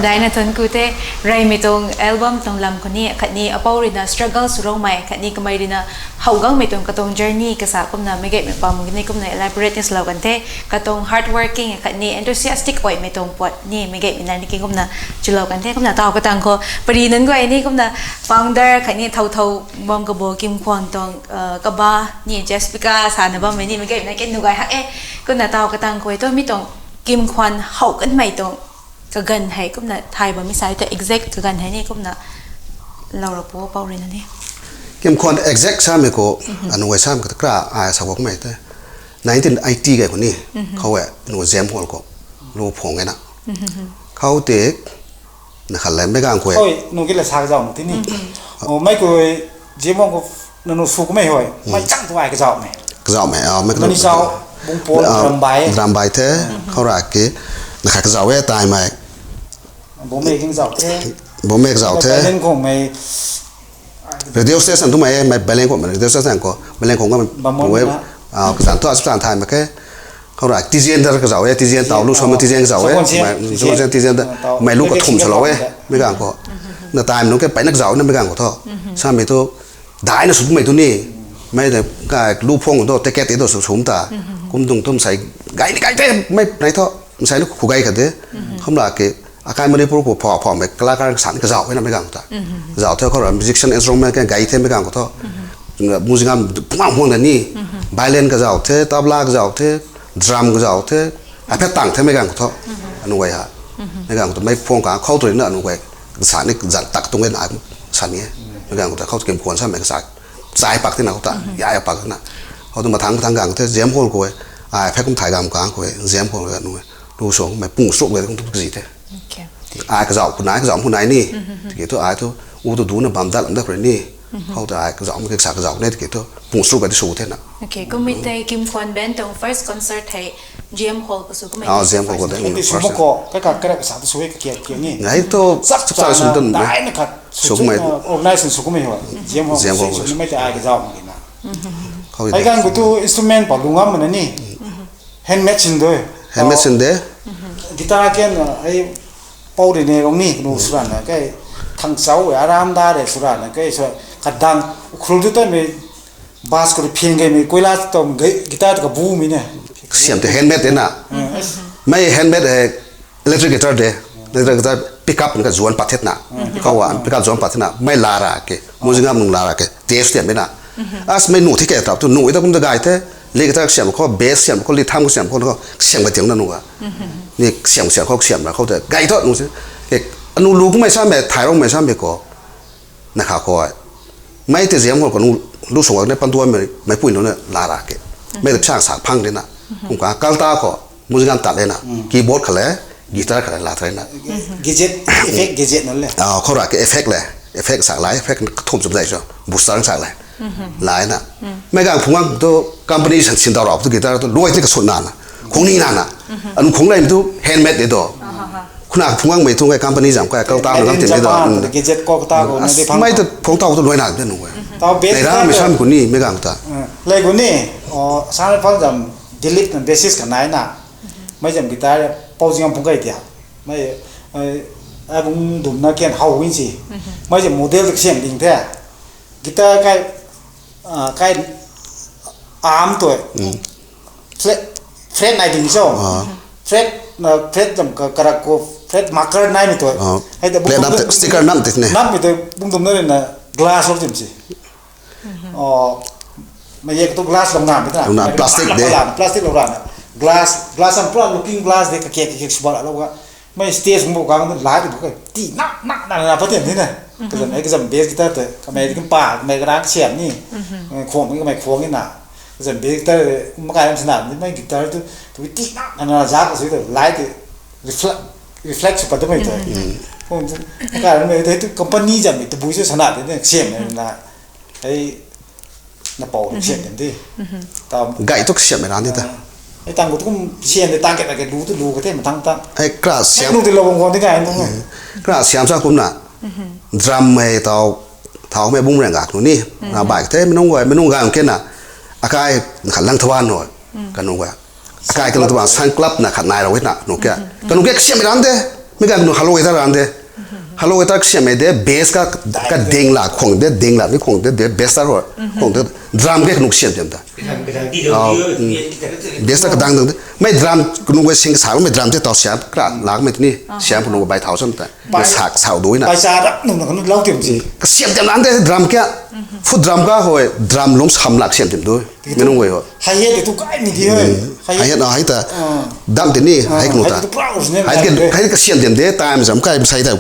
ได้นะทันกูเต้ไรไม่ตรงอัลบั้มตรงลำคนนี้ขัดนี้เอาเป้าเลยนะ struggle สุดร้องใหม่ขัดนี้ก็ไม่ดีนะเขาก็ไม่ตรงกระตรง journey กระสาก็น่ะไม่เก็บไม่ปั๊มกันนี่ก็น่ะ elaborate นี่สโลกันเต้กระตรง hard working ขัดนี้ enthusiastic ไว้ไม่ตรงปวดนี่ไม่เก็บไม่ได้นี่ก็น่ะจุดเรากันเต้ก็น่ะต่อก็ต่างคนปรีนั้นก็ไอ้นี่ก็น่ะ founder ขัดนี้เท่าบอมกระโบกิมควอนตรงกระบะนี่ Jessica สารนะบ้างไม่นี่ไม่เก็บไม่เก็บหนูไงฮะก็น่ะต่อก็ต่างคนตัวไม่ตรงกิมควอนเขากันไม่ตรงก็กันให้ก็น่ะไทยบ่มีสายแต่ exact ก็กันให้นี่ก็น่ะเราพอเป้าเลยนะนี่เกมคอน exact ซ้ำก็อันไว้ซ้ำก็กล้าสาวกใหม่แต่1980ไงคนนี้เขาแหวะหนูเซมหัวก็รู้ผงไงนะเขาเด็กนะครับแล้วไม่กล้าคุยโอ้ยหนูกินละชาเจ้าที่นี่โอ้ไม่คุยเจมองก็หนูสู้ก็ไม่ห่วยไม่จังตัวไอ้กระเจ้าไหมไม่มันนี่เจ้าบุ้งโป้ดำใบเท่เขารักกี่นะครับกระเจ้าเว้ยตายไหมบมเมกิงเจ้าเท่บมเมกเจ้าเท่เล่นคงไม่เดี๋ยวเสียสันทุกไม่ไปเล่นคงมันเดี๋ยวเสียสันก็ไปเล่นคงก็มันเว้ยกระสันตัวสุดท้ายมาแค่เขาหลักที่เจียนกระเจ้าเว้ยที่เจียนเต่าลูกชมที่เจียนกระเจ้าเว้ยไม่ที่เจียนไม่ลูกก็ทุ่มฉลองเว้ยไม่กล้าก็น่าตายมันก็ไปนักเจ้านั่นไม่กล้าก็ท่อซ้ำไม่ตัวได้นะสุดไม่ตัวนี้ไม่แต่ก็ลูกพงตัวแต่แกติดตัวสูงตาคุ้มตรงต้มใส่ไก่เต้ไม่ไหนท่อใส่ลูกขู่ไก่กันเด้เขาหลักกี่อาการไม่ได้พูดพอไม่กล้าการสั่นกระเจ้าไว้นั่นไม่กล้าก็ท่อเจ้าเท่าเขาเราmusician instrumentกันไก่เท่ไม่กล้าก็ท่อมูสิกาพุ่งนั่นนี่ไบเลนกระเจ้าเท่ตบลากระเจ้าเท่ดรัมกระเจ้าเท่ไอ้เพชรต่างเท่ไม่กล้าก็ท่ออนุไว้ฮะไม่กล้าก็ท่อไม่พงกันเข้าตัวนี้อนุไว้สั่นนี่สั่นตักตรงนี้อ่ะสั่นนี้ไม่กล้าก็ท่อเขาเก็บขวานสั่นไม่กระสายสายปักที่นั่นเขาท่ย้ายปักที่นั่นเขาต้องมาทางกลางเท่เจียมพงกูไว้ไอ้เพชรกุ้งถ่ายกลางกูไว้เจียมพงเลยอนุไว้ดูส่งไม่ปุ่งสุกเลยต้องทุกสิ่งเท่ไอ้กระเจ้าคนไหนกระเจ้าคนไหนนี่ที่ตัวไอ้ตัวอู้ตัวดูน่ะบัมดัดลำดับเลยนี่เขาจะไอ้กระเจ้าไม่ศึกษากระเจ้าเนี่ยที่ตัวปุ่งสุกไปที่สูงเท่านั้นโอเคก็มีแต่กิมควันแบนตรง first concert ให้ GM Hall ก็สุก็ไม่GM Hall ก็ได้ที่สุกก็กระสาสวยเกี่ยนี่ไงตัวสักสุดต้นได้นะครับสุกไม่โอ้ได้สุกไม่หัว GM Hall ไม่แต่ไอ้กระเจ้าเหมือนกันนะไอ้การกูตัว instrument ปอลุงอ่ะมันนี่ handmade ชินด้วย handmade ชินเด้กีตาร์เกนไอ้เป่าดีเนี่ยตรงนี้ดูสุรานะก็ทางเสาอารามได้เลยสุรานะก็ช่วยขัดดังครูที่ต้นมีบาสก็เพียงไงมีกุยลาตรงกีตาร์กับบูมีเนี่ยเสียงแต่ handmade เนี่ยนะไม่ handmade electric guitar เด้ electric guitar pick up มันก็จวนปัดเทศนะเขาว่า pick up จวนปัดเทศนะไม่ลาระเกมูสิกามึงลาระเกเทสเตียนไม่นะas ไม่หนูที่แกตับตัวหนูไอ้ตัวคุณจะไกด์เท่ เรียกถ้าเสียงเขาเบสเสียงเขาลิทามเขาเสียงเขาเสียงไปถึงนั่นนู่นนี่เสียงเขาเสียงแล้วเขาจะไกลทอดนู่นสิเอกอนุลูกไม่ใช่แบบถ่ายรูปไม่ใช่แบบก็นะครับก็ไม่แต่เสียงเขาก็นู่นลูกสาวเนี่ยปันตัวไม่พูดนู่นเนี่ยลาลาเกไม่แต่ช่างสากพังเลยนะผมก็กัลตาก็มุสิกันตัดเลยนะคีย์บอร์ดเขาเลยกีตาร์เขาเลยลาเลยนะgadget effect gadget นั่นแหละเขารักเอฟเฟกต์เลยเอฟเฟกต์สากหลายเอฟเฟกต์ทุ่มสมใจใช่บุษราสากหลายหลายนะไม่กันผมว่าตัวคอมพานีสินตลอดตัวกีตาร์ตัวรวยที่กระสุนนานนะคงนี่นานนะอันคงได้มันตัวแฮนด์เมดเด็ดตัวคุณอาผมว่าไม่ทุ่งไอ้คอมพานีจังก็กัลตาหรือกัลเต็มเด็ดตัวgadget ก็ตาก็ไม่ได้พังไม่แต่ผมตาตัวรวยนานเป็นหนูเว้ยในร้านไม่ใช่คนนี้ไม่กันตาเลยคนนี้อ๋อสารพัดจำ delete นั่น basis กันไหนน่ะไม่จำกีตาร์พอจริงผมก็ไอ้เดียวไม่ไอ้ผมดูนักเขียนเขาวิ่งสิไม่ใช่โมเดลเสียงจริงแท้กีตาร์ใกล้อาร์มตัวเฟรดไหนถึงโซ่เฟรดจำกระโกเฟรดมาร์เกอร์ไหนมีตัวให้แต่บุ้งสติ๊กเกอร์น้ำติดเนี่ยน้ำมีตัวบุ้งตุ้มนั่นน่ะ glass รถจิมสิอ๋อไม่ใช่ตัว glass ลงน้ำไม่ได้พลาสติกเด้พลาสติกลงน้ำglass อันพลาส looking glass เด็กเกี่ยวสบายแล้วก็ไม่สเตจของพวกเขามันหลายตัวก็ตีนักนะเพราะเดี๋ยวนี้นะก็จะไอ้ก็จะเบสกีตาร์แต่ทำไมถึงป่าทำไมกระด้างเสียงนี่โค้งมันก็ไม่โค้งนี่นะก็จะเบสกีตาร์มันกลายเป็นสนามนี่ไม่กีตาร์ตัวตีนักนะจักก็สุดเลยไลท์reflect สุดตัวไม่ตัวมันกลายเป็นไม่ตัวคอมพานีจะมีตัวบุญสุดสนามนี่เสียงนี่นะไอ้น่าเป่าเสียงอย่างที่ตามไก่ทุกเสียงไม่ร้านนี่แต่ไอ้ตังกูต้องเชียร์ในตังแกแต่แกรู้ตัวรู้ก็เท่มันทั้งตังไอ้กระเสียงนู่นที่เราบางคนที่ไงนู่นไงกระเสียงซะคุณน่ะดรัมไม่เท่าไม่บุ้งแรงกักนู่นนี่นะบ่ายเท่ไม่ต้องการแค่น่ะอากาศขันลังทวารหน่อยกันนู่นว่าอากาศกันลังทวารสังกลับน่ะขันนายเราไว้น่ะนู่นแกกันนู่นแกเสียงไม่ร้านเด้ไม่กันนู่นฮัลโหลไอ้ตาร้านเด้ฮัลโหลไอ้ตาเสียงไม่เด้เบสก็เด้งละของเด้เด้งละนี่ของเด้เบสตาร์ของเด้ดรัมแกกันนู่นเสียงเต็มตาเบสก็ดังๆไม่ดรัมคุณนุ่งเสียงสาวไม่ดรัมที่ต่อเสียงกระหลังไม่ที่นี่เสียงคุณนุ่งใบเท้าซ้ำแต่สาวด้วยนะใบชาดับนุ่มๆเราเต็มสิเสียงเต็มนั้นแต่ดรัมแค่ฟุตดรัมก็หอยดรัมล้มซ้ำหลักเสียงเต็มด้วยไม่นุ่งเว้ยหอยไฮเฮดทุกไอ้นี่ดีเลยไฮเฮดไฮแต่ดัมที่นี่ไฮคุณนุ่งตาไฮก็เสียงเต็มเด้ตายมันจำก็ไม่ใช่แต่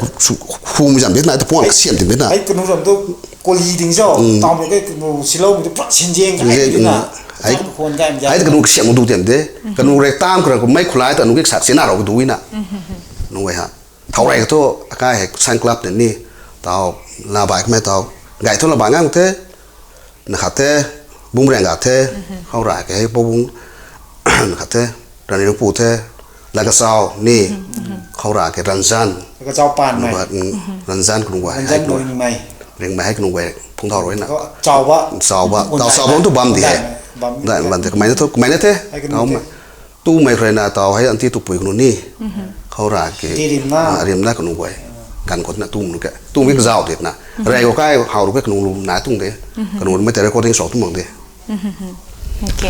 คูมันจำเด้นะแต่พวกเสียงเต็มเด้นะไฮคุณนุ่งจำตัวกอลีดิ้งโซ่ตามไปก็คุณนุ่งสิโลมันจะพระเชียงเจียงไอ้นี่นะไอ้กันนุ่งเสียงมันดูเต็มเด้กันนุ่งเรตามกันก็ไม่คล้ายแต่นุ่งสักเสียหน้าเราก็ดูนะนุ่งไว้ฮะเท่าไรก็ทั่วอากาศให้สังกลับเดี๋ยวนี้เท่าลาบายไม่เท่าไก่ทั่วลาบายงั้นเท่นะครับเท่บุ้งแรงกับเท่เข้าไรก็ให้บุ้งนะครับเท่รันนี่ปูเท่แล้วก็เศร้านี่เข้าไรก็รันซันแล้วก็เจ้าปานไหมรันซันคุณนุ่งไว้ให้นุ่งไหมเร่งไม่ให้คุณนุ่งไว้พุ่งเท่าไรนะเจ้าวะมันตัวบัมดีได้บัมแต่ก็ไม่ได้ทุกไม่ได้เท่เอามาตู้ไม่เคยน่าเท่าให้อันที่ตุกปุ๋ยคุณนุ่งนี่เขาราเกเรียมน่ากันนุ่งไว้กันคนน่ะตุ้มนุ่งแกตุ้มวิ่งจ้าวเด็ดนะแรงก็ใกล้เฮาลูกแกนุ่งหนาตุ้งเด้กันนุ่งไม่แต่เราก็ทิ้งสองตุ้มมึงเด้โอเค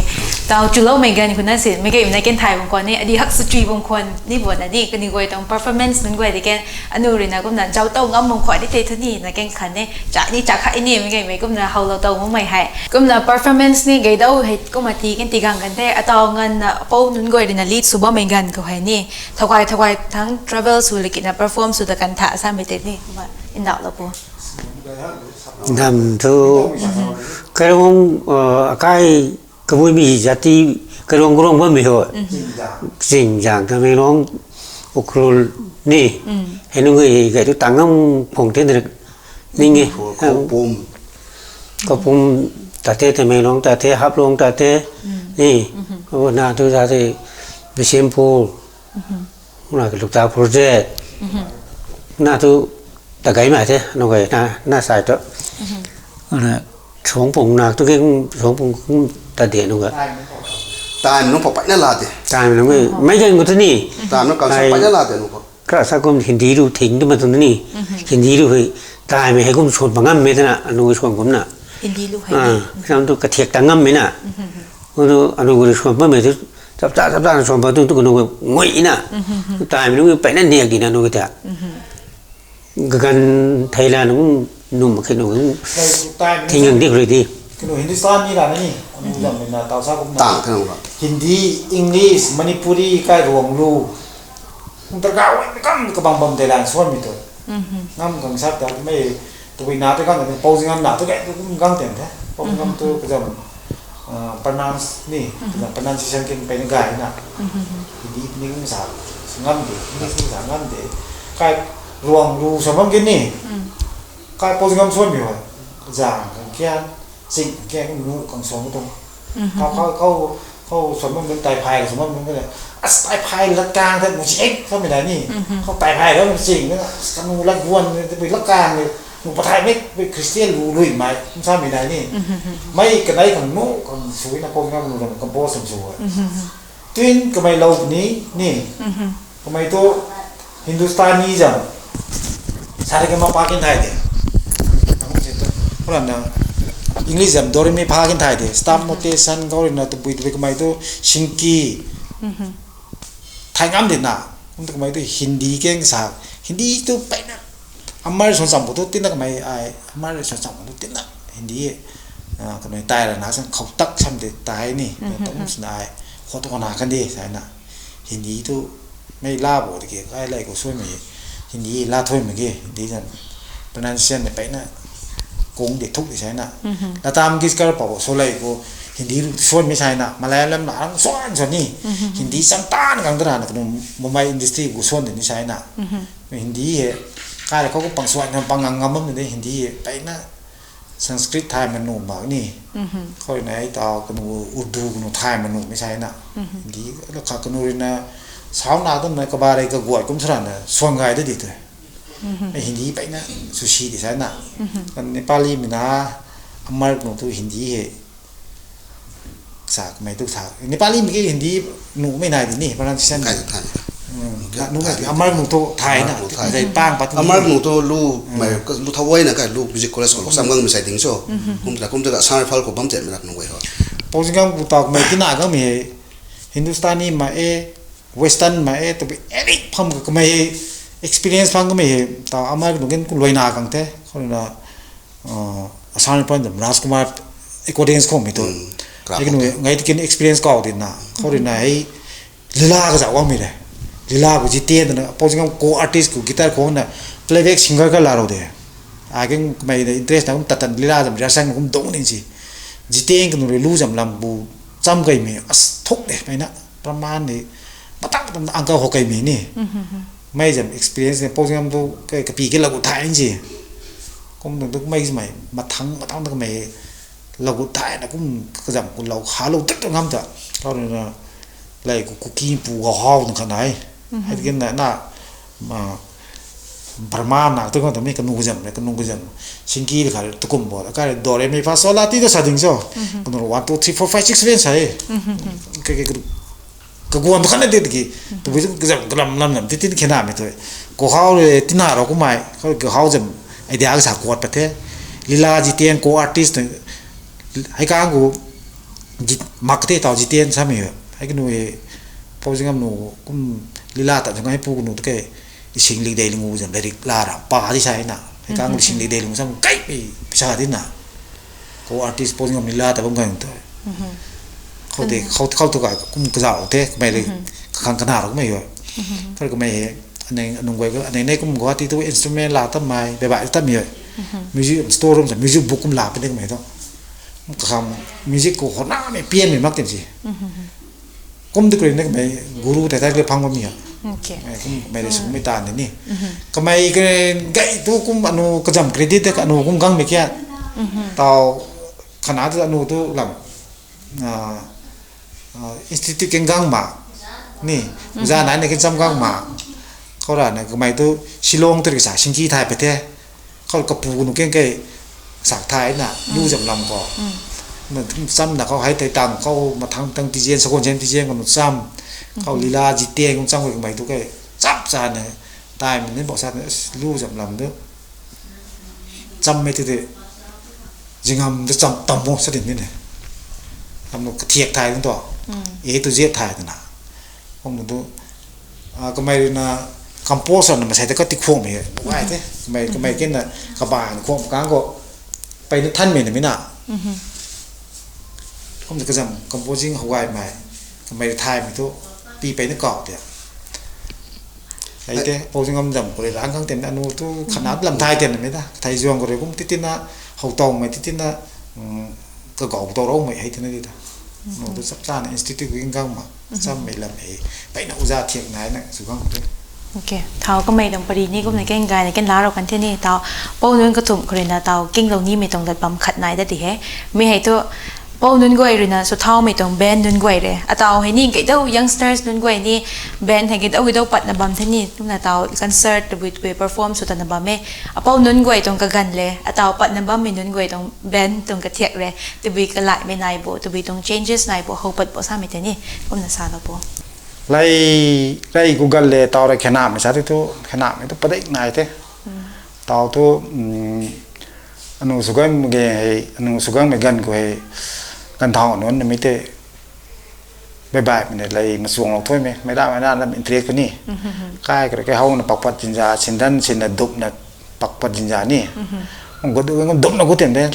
ตาวจุลไม่กันคุณน่าสิไม่เกี่ยวในเกณฑ์ไทยบางคนนี่อดีตฮักสุจีบางคนนี่บทนะนี่ก็นี่ก็ต้อง performance นั่นก็ได้แกอันนู้นนะก็นั่นเจ้าเต้างำมงขวัญที่เท่านี้นะแกงขันนี่จากนี่จากใครนี่ไม่เกี่ยวไม่ก็นั่นเฮาเราเต้ามั่งไม่ให้ก็นั่น performance นี่ก็ได้ให้ก็มาตีกันตีกันกันแต่ตาวเงินปูนั่นก็ได้นะ lead สุบไม่กันก็ให้นี่ถวายทั้ง travel สุดเลยกินนะ perform สุดแต่กันถ่าสามไปเต็มนี่ว่าอินดาวแล้วปูทำทุกกระวงอากาศก็ไม่มีจัติกระวงไม่มีหัวสิ่งอย่างทำไมน้องอุกรุนี่เห็นngười cáiตัวตั้งของเทนเด็กนี่ไงก็ปุ่มตัดเททำไมน้องตัดเทฮับลงตัดเทนี่ก็น่าตัวตัดเทไปเชมพูน่าก็ลูกตาโปรเจกต์น่าตัวตะไคร้มาเทน้องไงน่าใส่ตัวน่ะสองปุ่มน่าตัวแค่สองปุ่มตัดเดียน้องก็ตายน้องพอไปนั่นลาเดตายน้องไม่ใช่คนที่นี่ตายน้องก็ไปนั่นลาเดน้องก็สักคนเห็นดีดูทิ้งที่มาตรงนี้เห็นดีดูเฮ้ยตายไม่ให้กุมชนปังงั้มไม่ได้นะอนุชวนกุมน่ะเห็นดีดูให้ทำตัวกระเทียกตังงั้มไม่น่ะอนุชวนไม่ถึงจับตาชวนประตูตุกนุงวยน่ะตายไม่รู้ไปนั่นเนี่ยกินนะนุกแต่กันไทยแลนด์นุ่มขึ้นนุ่มทิ้งอย่างเดียวเลยที Kalau Hindustan ni lah ni, anu jam mana tahu saya pun. ต่างกันหรอ Hindi, English, Manipuri, kai ruang lu. Terkawin kan ke bang bang Thailand suan itu. Ngam kang sat dah, mai tu bina tu kan, pau singam na tu kan tu gang tem dah. Pau singam tu kejam pronounce ni, pronunciation kin pe negai na. Hindi ni kan sah, ngam deh, ni sah ngam deh. Kai ruang lu sama kin ni. Kai pau singam suan ni, jang kang kian. สิ่งแกก็รู้ของสองตรงเขาสมมติเป็นไตพายสมมติมันก็เลยไตพายละกลางท่านหมูเช็คเขาไม่ได้นี่เขาไตพายแล้วมันสิ่งนั้นสนุละกวนจะไปละกลางเลยหนูประทายไม่ไปคริสเตียนรู้ลุยไหมไม่ทราบไม่ได้นี่ไม่กันได้ของนู้ของสวยนะพวกนั้นมันกับโบสมสวยtwin ก็ไม่เราคนนี้นี่ก็ไม่ตัวฮินดูสถานีจังสารกันมาปากินไทยเดียวเพราะนั้นEnglish jam dori me phagin thai de stop notation gori na to bui de mai to shinki thai ngam de na kum to mai to hindi keng sa hindi to pai na amar son sam to tin na mai ai amar son sam to tin na hindi ka mai tai la na san khau tak sam de tai ni to mus na ai kho to na kan de sai na hindi to mai la bo de ke ai lai ko soi me hindi la thoi me ke hindi jan pronunciation ne pai na kung để thúc để sai na, là tam cái cái bảo số này của Hindi suôn mới sai na, Malayalam là ăn suôn rồi ni, Hindi sang tan càng đó là cái Mumbai industry của suôn để ni sai na, Hindi cái là có bằng suôn hay bằng ngang ngâm đấy Hindi vậy na, Sanskrit Thai mình nụ bảo ni, coi này tao cái nụ Urdu cái nụ Thai mình nụ mới sai na, Hindi là cả cái nụ na sáu nào đó này các bà đây cái gọi cũng thật là suôn ngày đó đi thôi. Hindi vậy na sushi di sana. Kan Nepali mina amar no tu Hindi he. Sa mai tu sa. Nepali mi Hindi nu mai nai di ni pronunciation. Kai Thai. Nu mai amar nu tu Thai na. Dai pang pat. Amar nu tu lu mai lu thawai na kai lu music college ko samgang mi sai ding so. Kum ta sa phal ko bam chen mi nak nu wei ho. Posingam ku tak mai kina ga mi Hindustani ma e Western ma e to bi any pham ko mai experience phang ko me ta amar no gen ku loina kang te khona asan pan dam Rajkumar accordance ko mi to lekin ngai tikin experience ko din na khorina ai lila ga jawa mi re lila ko jite na posing ko artist ko guitar ko na playback singer ka la ro de again mai de interest na tatan lila jam rasang kum dong nin si jite ng no lu jam lam bu cham kai mi as thok de mai na praman ni patak tam angka ho kai mi ni mai jam experience ne posing to cái pi cái lagu thai anh gì cũng được mai mày mà thắng được mày lagu thai là cũng cái jam cũng lâu khá lâu tích ngắm thôi sau này là lại cũng kim pu gò được cái này hay cái này là mà Brahma na tôi còn thấy cái nung cái jam Shinki là tôi cũng bảo cái do re mi fa sol la ti to sa ding so còn 1 2 3 4 5 6 7 sai cái guan kan ada lagi, tu begitu kelam titin kena itu, kohau tina rok mai, kalau kohau jam, idea agak kuat pete, lila jitian ko artist, hai kang ko, makte tau jitian sami, hai kenu posing am nu, kum lila tak jangan pu nu tu ke, ising lig dailing jam dari lara, pa di saya na, hai kang ising lig dailing sam kai bisa hati na, ko artist posing am lila tak bangga itu.เขาเด็กเขาตัวกับกุ้งกระเจ้าเทไม่เลยขังขนาดก็ไม่เหรอเขาก็ไม่เห็นอันนี้นุ่งไว้ก็อันนี้กุ้งก็ที่ตัวอินสตูเมนต์ลาตั้มไม้ใบตั้มเหรอมิวสิกสโตร์รูมจากมิวสิกบุ๊กกุ้งลาเป็นได้ก็ไม่ต้องคำมิวสิกกูคนน่าไม่เปลี่ยนไม่มักเต็มสิกุ้งที่กรีนได้ก็ไม่กูรู้แต่ก็พังว่ามีอ่ะกุ้งไม่ได้สูงไม่ตานนี่ก็ไม่ก็ไก่ตัวกุ้งอนุกระจำเครดิตแต่อนุกุ้งกังไม่แค่ต่อขนาดอนุตัวหลังinstitute cái gang mà nè ra này cái trăm gang màเขาlà này cái máy tu Shillong từ cái xã Shinki Tháiไปthếเขากระปูนุcái xã Thái nè lưu dầm lòng có mình xăm làเขาให้tay tàngเขาmà thằng tí riêng sau còn tí riêng còn một xămเขาlila chỉ tiền cũng trong cái máy tu cái chắp ra này tai mình nên bỏ sát lưu dầm lòng nữa trăm mấy thứ thế riêng hầm nó trăm tầm một xác định như nàyทำนกเทียกไทยทั้งตัวตัวเจี๊ยไทยตัวน่ะผมดูก็ไม่นะคำโพสต์น่ะมันใช้แต่ก็ติดข่วงไปว่าไอ้เต้ก็ไม่กินน่ะกระบาลข่วงกลางก็ไปท่านเมนไม่น่ะ không được cái dòng composing Hawaii mày mày thay mày thôi piไปนึกกรอบเดียวไอ้เต้โอ้ซึ่งผมจำก็เลยร้านข้างเต็มอนุทุกขนาดลำไทยเต็มเลยไหมล่ะไทยจวงก็เลยผมติดติดนะเขาตรงไหมติดติดนะก็กรอบตัวเราไม่ให้ที่นั่นดีท่าโน้ตุสับซ่าใน institute กินข้าวมาซ้ำไม่ลำไปนักอุตสาหเทียงไหนน่ะสุขังเลย ok thao có mấy đồng bari ni cũng này cái gai này cái lá rồi cái thế này tao bao nhiêu cái tụm cái này tao kinh lâu ni mấy đồng đặt bấm khát này đã thì hết mấy hay tôi bao nhiêu người rồi nè số thao mấy đồng band nhiêu người rồi à tao hay ni cái đâu youngsters nhiêu người ni band hay cái đâu bắt là bấm thế này lúc nào tao concert with perform số tao bấm ấy à bao nhiêu người đồng cái gầnเลยà tao bắt là bấm mấy nhiêu người đồng band đồng cái thiệt rồi từ vì cái lại mấy này bộ từ vì đồng changes này bộ hậu bật bộ sao mấy thế này cũng là sao đó bộ lai Google le tao ra khana me sa tu khana me tu padai nai te tao tu anu sugam ge anu sugam me gan ko he gan thao non me te bye bye me lai ma suang lo thoi me me da lam interest ko ni kai ko ke hau na pakpat jinja sindan sin na dup na pakpat jinja ni ngod dup na ko tem de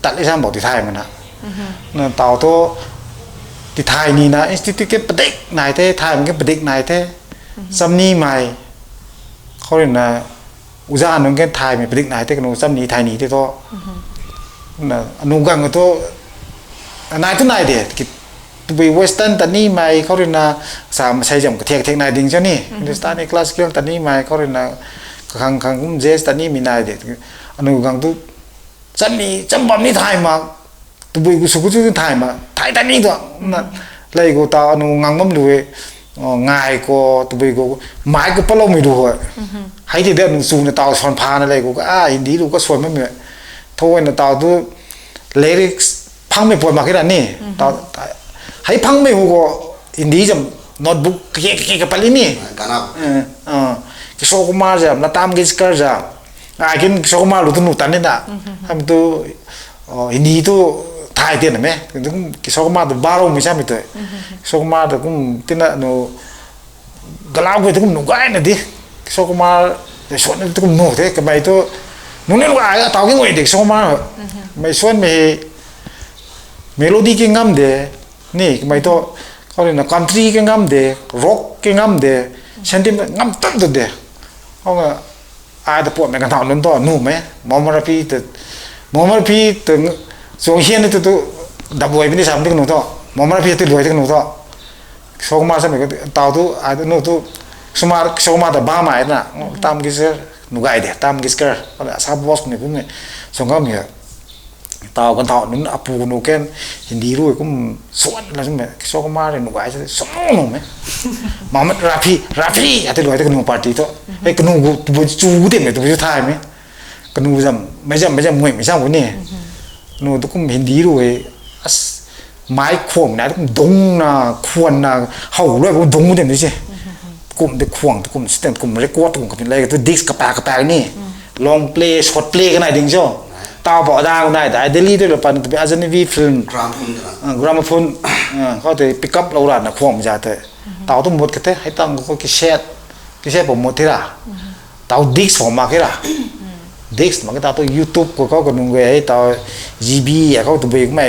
tat le sam bo ti thai ma na tao tu thì thai ni na institute cái bật này thế thai cái bật này thế xăm ni màyเขาเรียกนะอุตสาหนึงcái thai mày bật này thế cái nó xăm ni thai ni thế thôiนะนุ่งกังก็ตัวนายทุกนายเด็ดกิไปเวสเทิร์นตันนี่màyเขาเรียกนะสามใช้จำกับเทียกนายดิ่งใช่นี่ฮินดูสถานในคลาสเกี่ยวตันนี่màyเขาเรียกนะขังกุ้มเจสตันนี่มีนายเด็ดนุ่งกังตัวจำนี่จำบ่มนี่ไทยมาตัวไปกูสุกุจุไทยมาไทยตันนี่ตัวนั่นเลยกูตานุ่งงังมั่มดูง่ายก็ตัวไปกูหมายกูปล้อไม่ดูให้ที่เด็กนุ่งสูงในตาสอนพาอะไรกูก็อินดีดูก็สวยไม่เหมือนโทษในตาตัวเลริกพังไม่ปวดมาแค่นั้นนี่ตาให้พังไม่หูก็อินดีจำโน้ตบุ๊กเกี่ยกับปลีนี่กิโซกุมารจำนาตามกิสเกอร์จำกินกิโซกุมารรู้ตัวหนูตันนี่นะทำตัวอินดีตัวไทยเตียนไหมถึงกิโซกุมารตัวบาร์โรไม่ใช่ไหมตัวกิโซกุมารตัวกุ้งตีน่ะหนูกลาวไปตัวกุ้งหนูก็ไอ้น่ะดิกิโซกุมารแต่ส่วนตัวกุ้งหนูเท่กับไปตัวหนูเนี่ยว่าไอ้ตากิ้งไว้เด็กกิโซกุมารไม่ส่วนไม่เมโลดี้กิ้งงามเดนี่กับไปตัวเขาเรียกนะคันทรีกิ้งงามเดร็อกกิ้งงามเดเซนติเมนต์งามตั้งตัวเดเขาก็ไอ้ตัวปวดไม่กันทำนั่นตัวหนูไหมมอมราพีตัวส่วนเฮียนี่ตัวดับไว้ไม่ได้สามที่หนูตัวมอมราพีตัวรวยที่หนูตัวโชคมาสมัยก็ตาวตัวไอ้ตัวหนูตัวสมาร์โชคมาแต่บ้าหมายน่ะตามกิสเกอร์หนูไก่เดตามกิสเกอร์อะไรซาบบอสเนี่ยพวกนี้ส่งเขาเหมือนตาวกันทอนั้นอปูหนูแกนหินดีรู้ก็ส่วนอะไรใช่ไหมโชคมาเลยหนูไก่จะสมองหนูไหมมามันราพีไอ้ตัวรวยที่หนูปาร์ตี้ตัวไอ้หนูตัวจูเต็มเลยตัวจูไทยไหมหนูจำไม่มวยไม่ใช่วันนี้หนูตัวก็เห็นดีรู้ไอ้ไม้ขวงนะตัวก็ดงนะควรนะเห่าด้วยก็ดงเต็มเลยใช่กลุ่มตัวขวงตัวกลุ่มสเต็มกลุ่มเรคคอร์ดกลุ่มกับเป็นอะไรตัวดิสกระแปะนี่ลองเพลย์ช็อตเพลย์กันไหนดิ้งใช่ตาวบอกได้ก็ได้แต่เดลี่ด้วยหรือเปล่าตัวเป็นอาจารย์วีฟิล์มกราฟโฟนเขาจะปิกอัพเราละนะขวงมันจะเถอะตาวต้องหมดกันเถอะให้ตั้งก็กิเชตผมหมดที่ละตาวดิสผมมาแค่ละดิสมันก็ตาวตัวยูทูบก็เขาก็นุ่งเว้ยตาวจีบีเขาตัวเบงไม่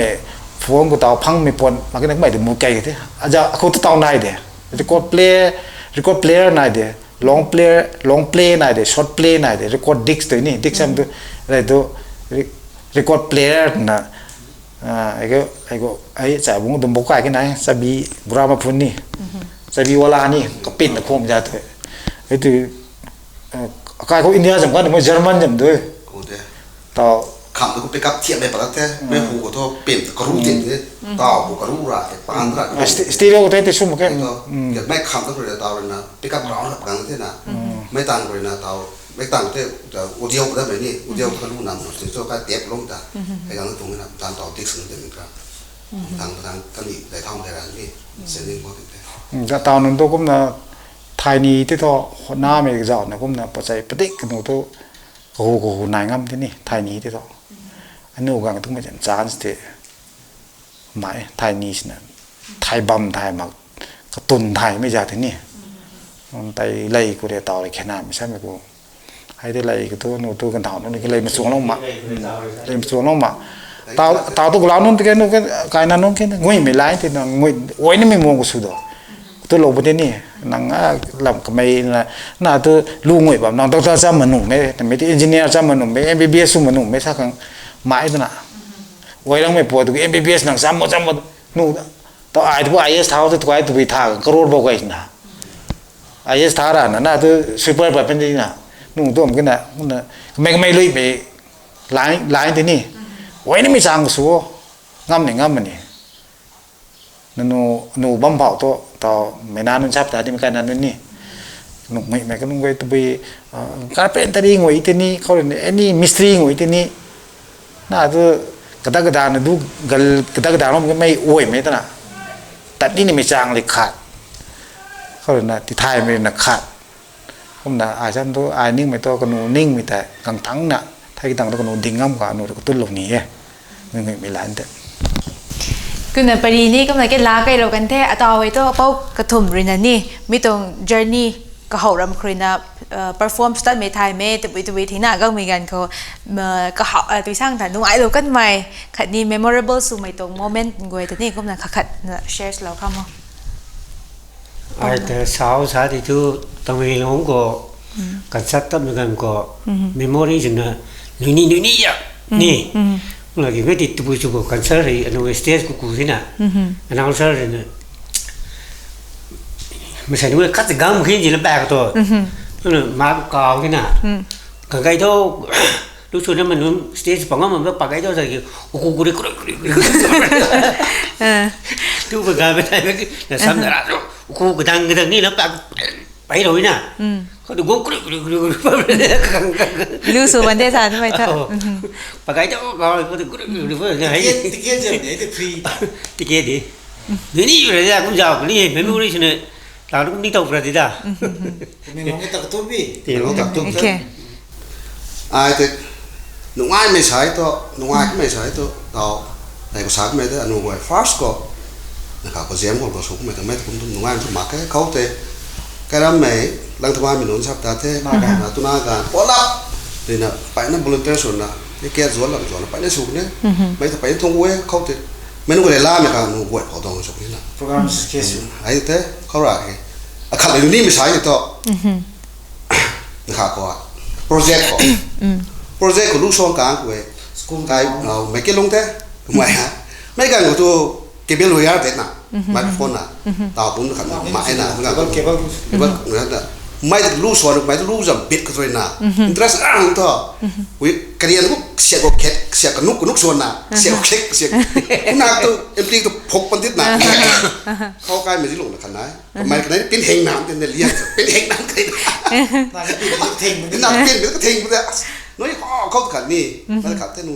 ฟงก็ตาวพังไม่ปนมันก็นักไม่ถึงมือไกลกันเถอะอาจจะเขาตัวตาวไหนเดี๋ยวจะกดเพลย์ไหนเดี๋ยวลองเพลย์ไหนเดี๋ยวช็อตเพลย์ไหนเดี๋ยวกดดิสตัวนี้ดิสมันตัวอะไรตัวrecord player นะไอ้จ่ายบุ้งตัวบุกไก่กันไหนซาบีบรามาพุนนี่ซาบีวลานี่ก็ปิดนะโคมจะเถอะไอ้ตัวใครเขาอินเดียจำกันมันเยอรมันจำด้วยต่อคำตัวก็ไปกับเทียบไปปะละเท่ไม่หูก็ทั่วเปลี่ยนกระรู้เต็มเลยต่อบุกกระรู้ระปานระสตีเรียก็ได้ชุ่มแค่อยากไม่คำต้องเลยต่อเลยนะไปกับร้อนแบบกันเท่นะไม่ต่างเลยนะต่อไม่ต่างเท่แต่อุดเดียวก็ได้แบบนี้อุดเดียวก็รู้นำถึงโซ่ก็เตียบลงแต่ไอ้ยังตรงนี้นะตามต่อติ๊กซึ่งเป็นการทางกันอีกได้ท่องได้อะไรนี่เส้นนี้ก็ติดเลยก็ตอนนั้นตัวก็นะไทยนี่ที่ตัวหน้าไม่เจ้านะก็นะปัจจัยปฏิกันตัวโอ้โหนายงามที่นี่ไทยนี่ที่ตัวอันนี้ก็ต้องมาจัดจานสเตย์หมายไทยนี่สินะไทยบัมไทยมักกระตุนไทยไม่จากที่นี่มันไปไล่กูเดียต่อเลยแค่นั้นไม่ใช่ไหมกูให้ได้ไล่กูตัวหนูตัวกันถอนนั่นก็เลยมาสวงลงมาเลยมาสวงลงมา tao tu glau nun cái cái nan nun cái ngoi me lai thì nó ngoi oi ni me mo su do tu lo bode ni nang làm cái mày là na tu lu ngoi bam nang doctor cha manu me me ti engineer cha manu me MBBS su manu me sa kang mai tu na oi lang me po tu MBBS nang sam mo nu tao ai tu IS thao tu ai tu bi tha crore bo kai na IS thá ra na tu super ba pen ni na nu tu cái na me lui be lai thì ni oi ni mi sang su ngam ni nu bam bảo to tao mày nan nun chap ta thì cái nan ni nu mày cái nu cái tu bi carpentry ngồi thì niเขาเลยany mystery ngồi thì ni na tu cái đó nó du gal cái đó nóไม่อวยไม่ตนะตัดนี่ไม่จางเลยขาดเขาเลยนะที่ไทยไม่นะขาดผมนะอาจารย์ตัวไอ้นิ่งไม่ตัวก็นูนิ่งไม่แต่กังทั้งน่ะไทยกังตัวก็นูดิ่งง่ำกว่านูก็ตุ้นลงนี้นึกไม่ล้านแต่คือในปีนี้ก็เลยก็ลาไปเรากันแท้ต่อไปตัวเป้ากระทุ่มรินานี่มีตรง journey ก็เขารำครีนะperform start ไม่ไทยไม่ตัวที่หน้าก็มีกันเขาก็เขาตัวสร้างฐานนุ่งไอ้เรากันใหม่ขัดนี้ memorable สุดไม่ตรง moment กวยตัวนี้ก็มันขัด share เราเข้ามาไอ้แต่สาวสาธิตตรงนี้ผมก็กันสัตว์ตั้งกันก็ memory จนนะนี่อ่ะนี่เราคิดว่าติดตัวจุกกันสัตว์เลยอันนู้นสเตจกูที่น่ะอันนั้นสัตว์เลยเนี่ยไม่ใช่ว่าคัดกังขึ้นจีนแบกตัวนั่นมาเก่าที่น่ะกันไกลเท่าลูกชนนั้นมันนู้นสเตจปังก็มันก็ปักไกลเท่าใส่โอ้โหกูtu bergaya betul betul, sambil rasa, aku gedang ni lepasไปเลยนะเขาดูกุ้งกรุบรู้สึกวันเดียวกันไหมท่านปากไก่เจ้าก็เขาดูกรุบเนี่ยติเกตเจมเนี่ยติฟรีติเกตดินี่อยู่เลยนะคุณเจ้านี่ไม่รู้เลยใช่ไหมเราต้องนี่ต้องประดิษฐ์อ่ะไม่มองให้ตักตุ้มพี่ไม่ตักตุ้มไอ้แต่หนุ่มไอ้ไม่ใช่ตัวหนุ่มไอ้ก็ไม่ใช่ตัวเราในภาษาไม่ได้หนุ่มไอ้ first ก็นะครับก็เสียงของเราสูงไม่แต่ไม่คุ้มหนุ่มไอ้สมัครเขาแต่cái đó mày lần thứ ba mình nói sắp ta thế mà tôi nói là bỏ lắm thì là phải nó volunteer rồi là cái kia rồi làm rồi là phải nó sụp nhé mấy thằng phải thông qua không thì mấy người làm mà cả người hoạt động sụp như là program schedule ấy thế không rồi à khẳng định đi mới sai to khá có project của lúc sau cả của school cái mấy cái lông thế ngoài hả mấy cái của tôi cái bên lùi ra thế nào microphone nào tao cũng khẳng định mãi nào cũng là mấy cái lú xoắn mấy cái lú dầm bịt cái rồi nào interest ăn thôi cái này nó sẽ có khét sẽ có nút xoắn nào sẽ có khét sẽ cũng nào tôi em đi tôi phộc phân tích nàoเขาcái mấy cái lủng là khẩn đấy mấy cái đấy biến hình nào cái này liên biến hình nào cái nào cái thình cái nào biến cái thình bây giờ nóiเขาkhẩn đi nó khẩn thế nu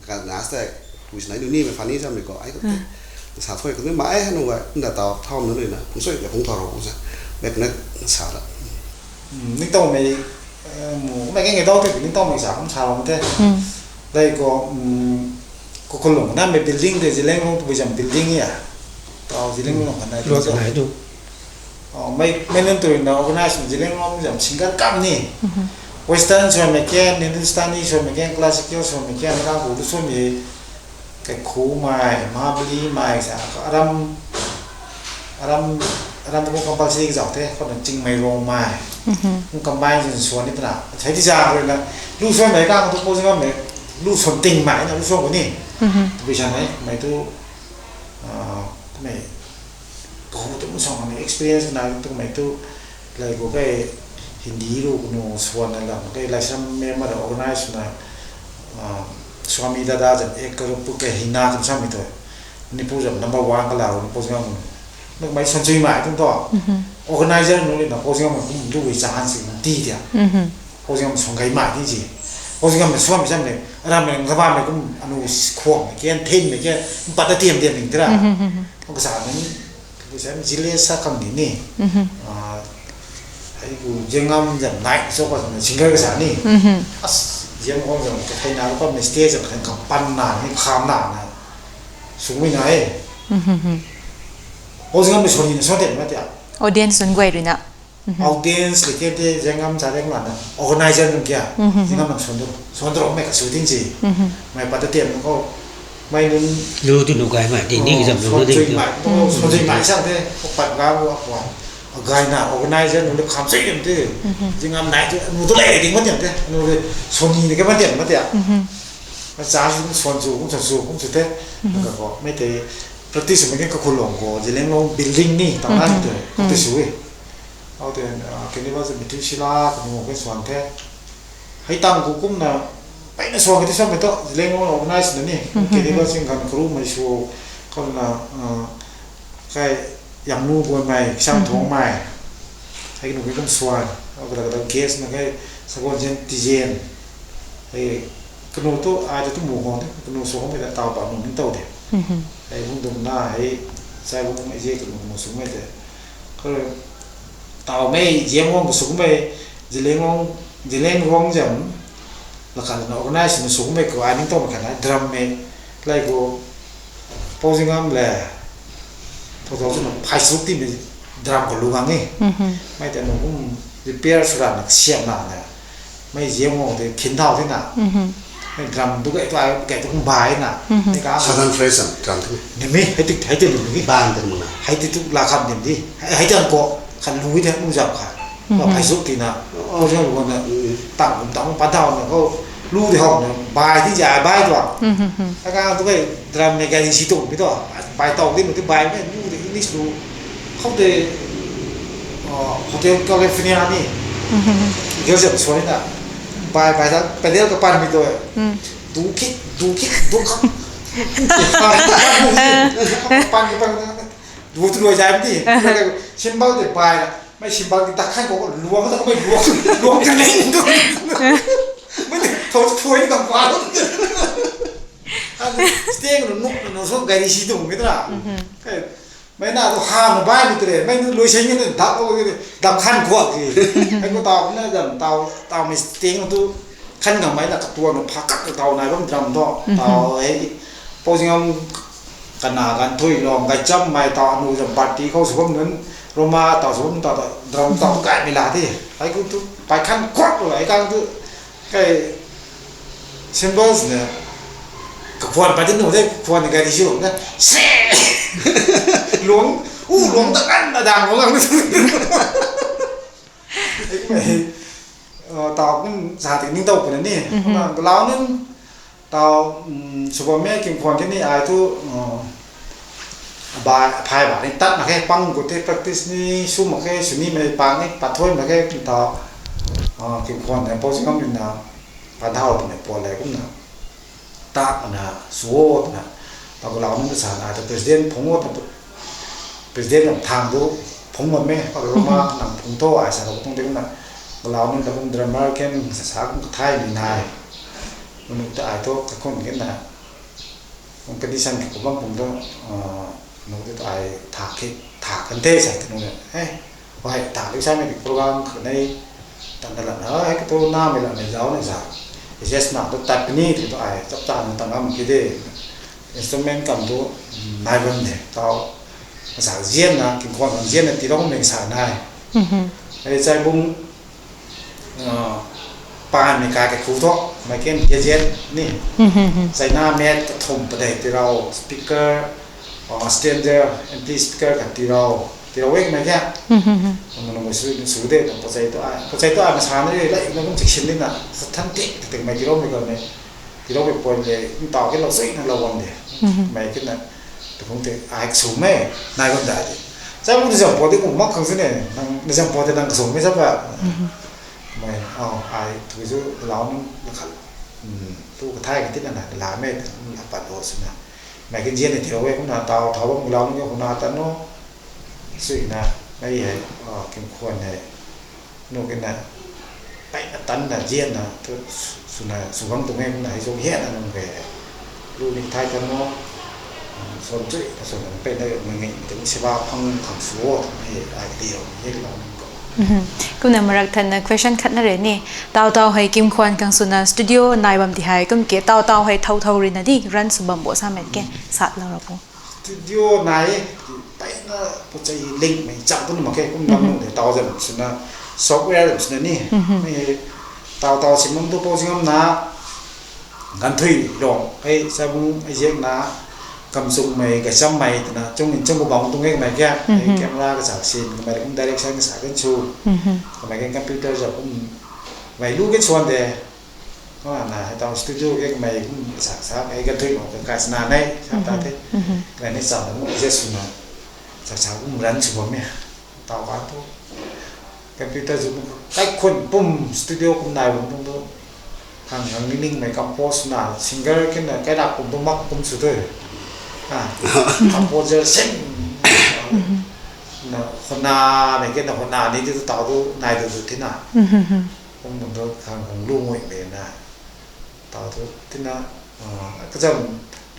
cái nào sẽ tôi nóiนี่มันฟันนี่จะไม่ก็ไอ้ก็สาธุก็ไม่หมายให้หนูว่าแต่ต่อท่อมนั่นเลยนะผมช่วยแบบผมทอรู้ใช่แบบนั้นสาระนี่ต้องไม่หมูไม่แค่ไงต้องแต่นี่ต้องไม่สาของชาวมันแท้ได้ก็คนหลงนั่นเป็น building แต่จะเล่นลงไปจำ building เนี่ยต่อจะเล่นลงกันไหนรู้กันไหนดูอ๋อไม่เล่นตัวเรา organize จะเล่นลงจำชิงกันกับนี่ western ส่วนไม่แก่ Hindustani ส่วนไม่แก่ classical ส่วนไม่แก่นะครับผมรู้ส่วนมีcái khu mai ma bli mai sao aram cũng không bao giờ cái dòng thế còn là chinh mày rong mai cũng cầm mai rồi xuân đi nào thấy đi ra rồi là lưu xuân mấy cái tôi cố gắng mấy lưu xuân tình mãi là lưu xuân của nè vì sao đấy mày tu mày tôi cũng xong mày experience nào tôi mày tu lại của cái Hindi rồi cũng xuân này là cái lại xem mấy mà organize là Swami Dada jam ek karupu ke hina kan sami to ni pu jam number 1 ka law ni pu jam nak mai san chui mai tum to organizer no ni na pu jam kum du wi chan si ti dia pu jam song kai mai ti ji pu jam swami jam ne ra me ngaba me kum anu khong me ken thin me ke pa ta tiam tiam ning tra ko sa ni ko sa ni jile sa kam ni ni ai ku jengam jam nai so ko single ka sa ni riêng con rằng cái thay nào có mistake rằng thành cầm pan nản hay khám nản này xuống mình này ô riêng mình số nhìn số tiền mấy tiền audience xuân quay rồi nè audience cái riêng ngắm trả đấy là organizer nữa kia riêng ngắm làm số được mấy cái số tiền gì mày bắt tiền nó có ไม่นึง lưu tu nụ cái mà thì đi dầm son nó đi chơi mãi son chơi mãi sang thế có bạn gái của họ gai nào organizer nó khám xây điểm thế chứ ngắm này chứ nó tôi lại thì mất tiền thế nó son gì cái mất tiền mất tiền giá son dù cũng thế có mấy thế practice mấy cái khối lồng của chỉ lên long building ní tao nói thế không thể suyเอาแต่cái này bao giờ mình thấy sila cái một cái son thế hay tăng cũng làไปนะส่วนที่ชอบไปต่อเลี้ยงว่าเราง่ายสุดนี่คิดว่าสิ่งการครูไม่ชัวร์คนละใครอย่างนู้นบนใหม่ช่างท้องใหม่ให้หนูเป็นคนส่วนเอาแต่ละเคสนะแค่สักวันเช่นตีเจนไอ้ขนมตัวอาจจะต้องหมู่ของเนี่ยขนมส่งไปแต่เตาปะหนุ่มนี่เตาเด็กไอ้พวกตรงหน้าไอ้ใส่พวกไอ้เจ๊ขนมส่งไปแต่ก็เลยเตาไม่เยี่ยมว่องส่งไปจะเลี้ยงว่องจังแล้วกันเราก็น่าสนุกสูงไปกว่าอันนี้ต้องมาขนาดดรัมเมย์ไล่กูพอสิ่งนั้นแหละพอเราจะมาพายสุดที่มีดรัมกับลูกอันนี้ไม่แต่หนูcũng repair สุดนักเสียงน่ะเนี่ยไม่เยี่ยมว่าแต่ขินเท่าที่น่ะไม่ดรัมทุกไอ้ตัวไอ้ตัวคงบายน่ะในการ Southern Phrase จำถึง เนี่ยไม่ให้ติดหนึ่งนี่ บ้านเป็นมึงนะ ให้ติดทุกราคาเนี่ยดิให้ติดก็ขันลุยเนี่ยมึงจับขาดว่าพายสุดที่น่ะโอ้ใช่หรือว่าเนี่ยตั้งปันเท่าเนี่ยเขารู้ที่ห้องเนี่ยบายที่จะบายตัวแล้วก็ตัวไอ้ดรัมในการสิตุไม่ตัวบายตองที่มันที่บายไม่รู้ที่นี่รู้เขาเดโฮเทลแคลิฟอร์เนียนี่เดี๋ยวจะสวยนะบายทั้งไปเที่ยวกับปันมีตัวดูคิดเขาปันดูตัวใหญ่ไม่ดีชิมบ้าเด็ดบายนะไม่ชิมบ้าที่ตะไคร้ก็ล้วงก็ต้องไม่ล้วงกันเองด้วยไม่ได้โทษถวยนี่กับฟ้าสเต็กนุ่มส่งไก่ที่สีตุ่มไม่ได้ไม่น่าต้องห้ามบ้านนี่ตัวเองไม่รู้ใช้เงินดับขั้นขวบสิไอ้กูตาวนี่จะตาวไม่สเต็กมันตัวขั้นกับไม่ละกับตัวมันพักกับตาวไหนบ้างจำตัวตาวไอ้พอจริงๆกันหนากันถุยลองไก่จ้ำไม่ตาวนูจะบัดที่เขาสวมเงินโรมาตาวสวมตาวดรมตาวไก่ไม่ละที่ไอ้กูตัวไปขั้นขวบเลยไอ้กันตัวไอ้ซิมเบิลส์เนี่ยกับพวนไปที่หนูได้พวนในการที่ชื่อผมเนี่ยเซ่หลวงตะกันดังหลวงอะไรตาวมันสาธิตนิ่งเต้าคนนี้เราเนี่ยตาวสุภาพแม่กินพวนที่นี่ไอ้ทุบายพายบานี่ตัดมาแค่ปังกุฏิ practice นี่ซุ่มมาแค่สุนีไม่ปังนี่ปัดถ้วยมาแค่กินตาวกินพวนแต่พอสิ่งนั้นอยู่นะปันเท่าเนี่ยพออะไรก็นะตักนะสวดนะตอนเราเนี่ยภาษาอาจจะ president ผมว่า president ทางดูผมมันไม่พอเรามาหนังผมโตอาจจะเราต้องเรียนนะเราเนี่ยเราเป็น drummer แค่ภาษาไทยมีนายมันจะอาจจะกับคนกันนะมันเป็นดิฉันผมว่าผมต้องเราจะต้องถากกันเทใส่ตรงนี้เฮ้ยว่าให้ถากดิฉันในโปรแกรมในต่างๆแล้วไอ้ตัวหน้าไม่ละในเจ้าเนี่ยสักเจสนาตัวตัดนี่ที่ตัวไอ้จับตาต่างๆมันคิดได้อินสตูเมนต์กับตัวนายวันเนี่ยตัวภาษาเจียนนะกินความเจียนเนี่ยที่เราไม่ภาษานายไอ้ใจบุ้งปานในการกับครูทอกไม่เก่งเจียนนี่ใส่หน้าแมสถมประเดี๋ยวที่เราสปีกเกอร์สแตนเดอร์แอนตี้สปีกเกอร์กับที่เราเว้งไหมแค่มันเราไม่สู้ได้แต่พอใจตัวไอ้ภาษาเนี่ยแล้วมันต้องชิ้นนี่นะท่านติดถึงไม่ที่เราไม่ก่อนเนี่ยที่เราไปปนเลยต่อแค่เราซินั่นเราวันเดียวไม่ขึ้นนะแต่ผมถึงไอ้สูงแม่นายคนใดใช่ผมจะบอกที่ผมมักครั้งนี้นั่งจะบอกที่นั่งสูงไม่ใช่ป่ะไม่เอาไอ้ถือว่าเราเนี่ยขัดตู้กระทายกันที่นั่นนะลาแม่หลับปัดโอสนะไม่ขึ้นเย็นเนี่ยที่เราเว้ยผมน่าเตาเท้าผมเราเนี่ยผมน่าตันโน่สุดนะไม่เห็นเก่งควรเลยนู่นกันนะไปตันนะเจียนนะทุกสุนัขสุวรรณตรงนี้มันไหนทรงเหี้ยนั่นมันแก่ดูในไทยกันเนาะส่วนจุ้ยส่วนนั้นเป็นได้เมืองนี้ถึงเชื่อว่าพังขังสัวให้ไอเดียวให้เรากุนมารักทันนะ question ขัดนั่นเลยนี่เตาให้กิมควันกังสุนัขสตูดิโอนายบัมที่ให้กุมเกตเตาให้เท่ารินนะดิรันสุบัมโบสามเม็ดแกสัตว์เราหรอปุ๊สตูดิโอนายไปนะพอใจลิงก์ไม่จับต้นมาแค่กุมดำนู่นเดี๋ยวเตาจะสุนัขซอฟต์แวร์สุนัขนี่ไม่เตาสิมันตัวโปรซิงมนะ gan thui dong ai sabung ai jek na cầm sung mày cái xăm mày thì là trong cái bóng tung cái mày kia cái camera cái sạc xin cái mày cũng direction cái sạc cái chu cái mày cái computer rồi cũng mày lúc cái xuân để có là tao studio cái mày cũng sạc cái thuê của cái sàn này sao ta thế cái này sạc nó cũng dễ xuống mà sạc cũng rắn xuống mày tao quá thôi computer dùng cách khuôn bum studio cũng này cũng đâu hàng ninh mày compose là singer cái đạp cũng bum mắc cũng sửa thôi composer xemคนนาในเกณฑ์คนนานี่ที่ต่อรู้นายตัวที่น่ะผมเหมือนตัวทางของลูกมวยเลยนะต่อตัวที่น่ะก็จะ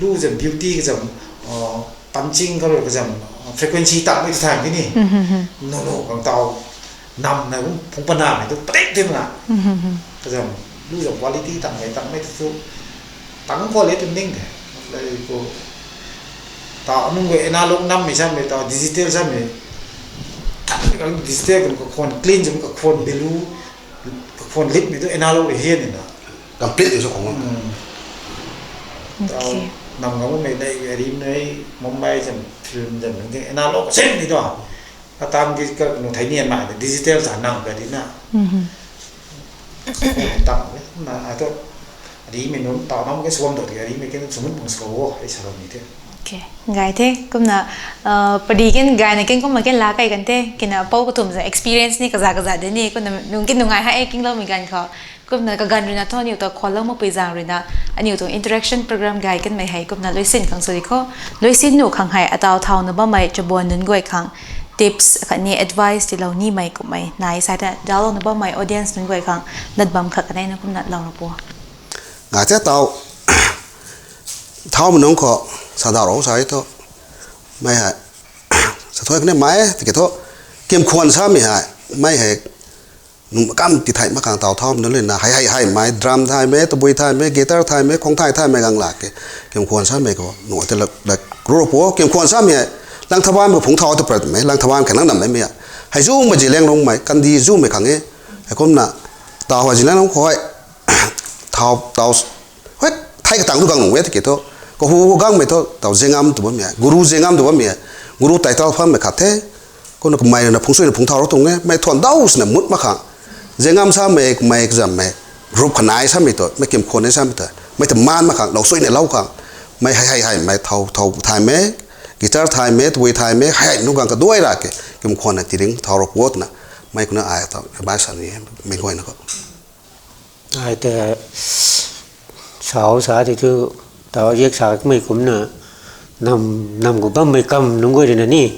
ลูกจะ beauty ก็จะpunching ก็เลยก็จะ frequency ต่ำไม่ทางที่นี่โน่นของเตานำนะผมปนามเนี่ยตัวเป๊ะที่น่ะก็จะลูกจะ quality ต่ำไม่ทุกตั้ง quality นิ่งเลยกูtạo nung cái analog năm mình sao mình tạo digital sao mình thẳng cái digital cũng có phone clean cũng có phone blue có phone lip mình tôi analog để hiên này nè complete rồiของ tạo nằm ngắm mình đây cái đêm đấy mong bay chẳng film chẳng cái analog xem đi đó ta tam cái nó thấy niên mại để digital giả nặng cái đấy nè tặng đấy là tôi đi mình nó tạo nó cái xuông được thì đi mình cái xuông bằng số cái sản phẩm như thế gai thế cũng là padi cái gai này cũng mà cái lá câyกันthế cái nào bao cái thùng experience này cái gì đấy này cũng là nung cái nung ai hay cái lâu mình gan khó cũng là cái gan rồi na thôi nhiều tao khó lâu mà bây giờ rồi na anh nhiều tao interaction program gai cái mày hay cũng là lối xin khang soi khó lối xin nụ khang hay tao thao nó bao mày cho buồn nên gọi khang tips cái này advice thì lâu ni mày cũng mày này sai đó đó nó bao mày audience nên gọi khang lật bầm khắc cái này nó cũng là lâu nó bùa ngài thế tao thao mình không có sao đào đâu sai thôi mày hả sao thôi cái này máy thì cái thôi kiếm khuôn sao mày hả mày hả nung cam thì thay mà càng tàu thao nó lên là hay máy drum thay máy tụi bùi thay máy guitar thay máy không thay máy càng lạc cái kiếm khuôn sao mày có nổi thì là group của kiếm khuôn sao mày lang tháp mà phụng thao thì phải mấy lang tháp cái năng nằm mấy mày hay zoom mà chỉ lên luôn mày cần đi zoom mày càng nghe hay con là tàu mà chỉ lên không khỏi thao hết thay cái tảng tu càng nổi thì cái thôi có hu gang mày thôi tàu zengam tu bấm mày guru zengam tu bấm mày guru tai tao pham mày khát thế con nó mày là phung suy là phung thao đó tung nghe mày thuần đau là mút mà khang zengam sao mày cái gì mày group khăn sao mày thôi mày kiếm khuôn sao mày thôi mày thầm man mà khang đầu suy này lâu khang mày hay mày thầu thay mày guitar thay mày tui thay mày hay nó gang cái đuôi ra cái kiếm khuôn này tiếng thao rock word nè mày cũng nói ai tao bài sản này mày coi nó có ai thế sáu xã thì thứ tao giết xã mấy cũng nè nằm của bác mấy cầm đúng rồi nè nè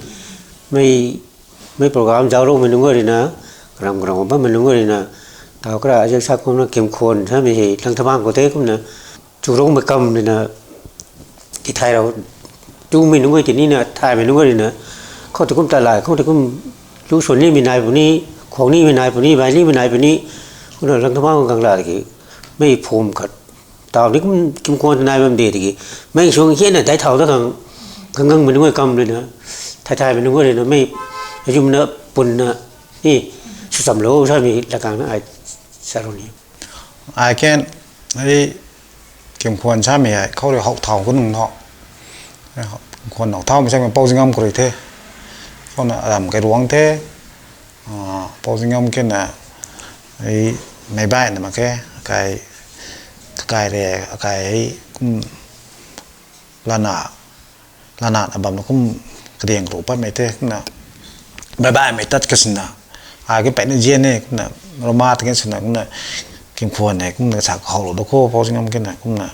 mấy program giáo dục mình đúng rồi nè làm của bác mình đúng rồi nè tao cái là giết xã cũng là kiếm khuôn sao mình thì thằng tham ăn của thế cũng nè chủ động mấy cầm nè thì thay đâu chú mình đúng rồi thì nè thay mình đúng rồi nè không thể cũng trả lại không thể cũng chú số này mình này của ní khoảng ní mình này của ní vài ní mình này của ní cũng là thằng tham ăn càng là cái mấy phùm khật tao đi cũng kim quan này làm gì thì mấy xuống kia này tay thầu đó càng mình đúng rồi cầm rồi nữa thay mình đúng rồi nữa mấy dùng nữa bùn nữa đi sắm lỗ sao mình là càng nó ai sao rồi ai kén ấy kim quan sao mìnhเขาเลยhọc thầu cái nung họคนhọc thầu mình sao mình bao nhiêu năm rồi thế con là làm cái ruộng thế bao nhiêu năm kia là ấy máy bay này mà cái này cái cũng là nã bầm nó cũng cái điệnรูปไม่เท่cũng là bye byeไม่ตัดกันสินะcái bệnh nó gen này cũng là Roma thì cái sự này cũng là kim khuôn này cũng là sạc hậu đồ cô bao nhiêu năm cái này cũng là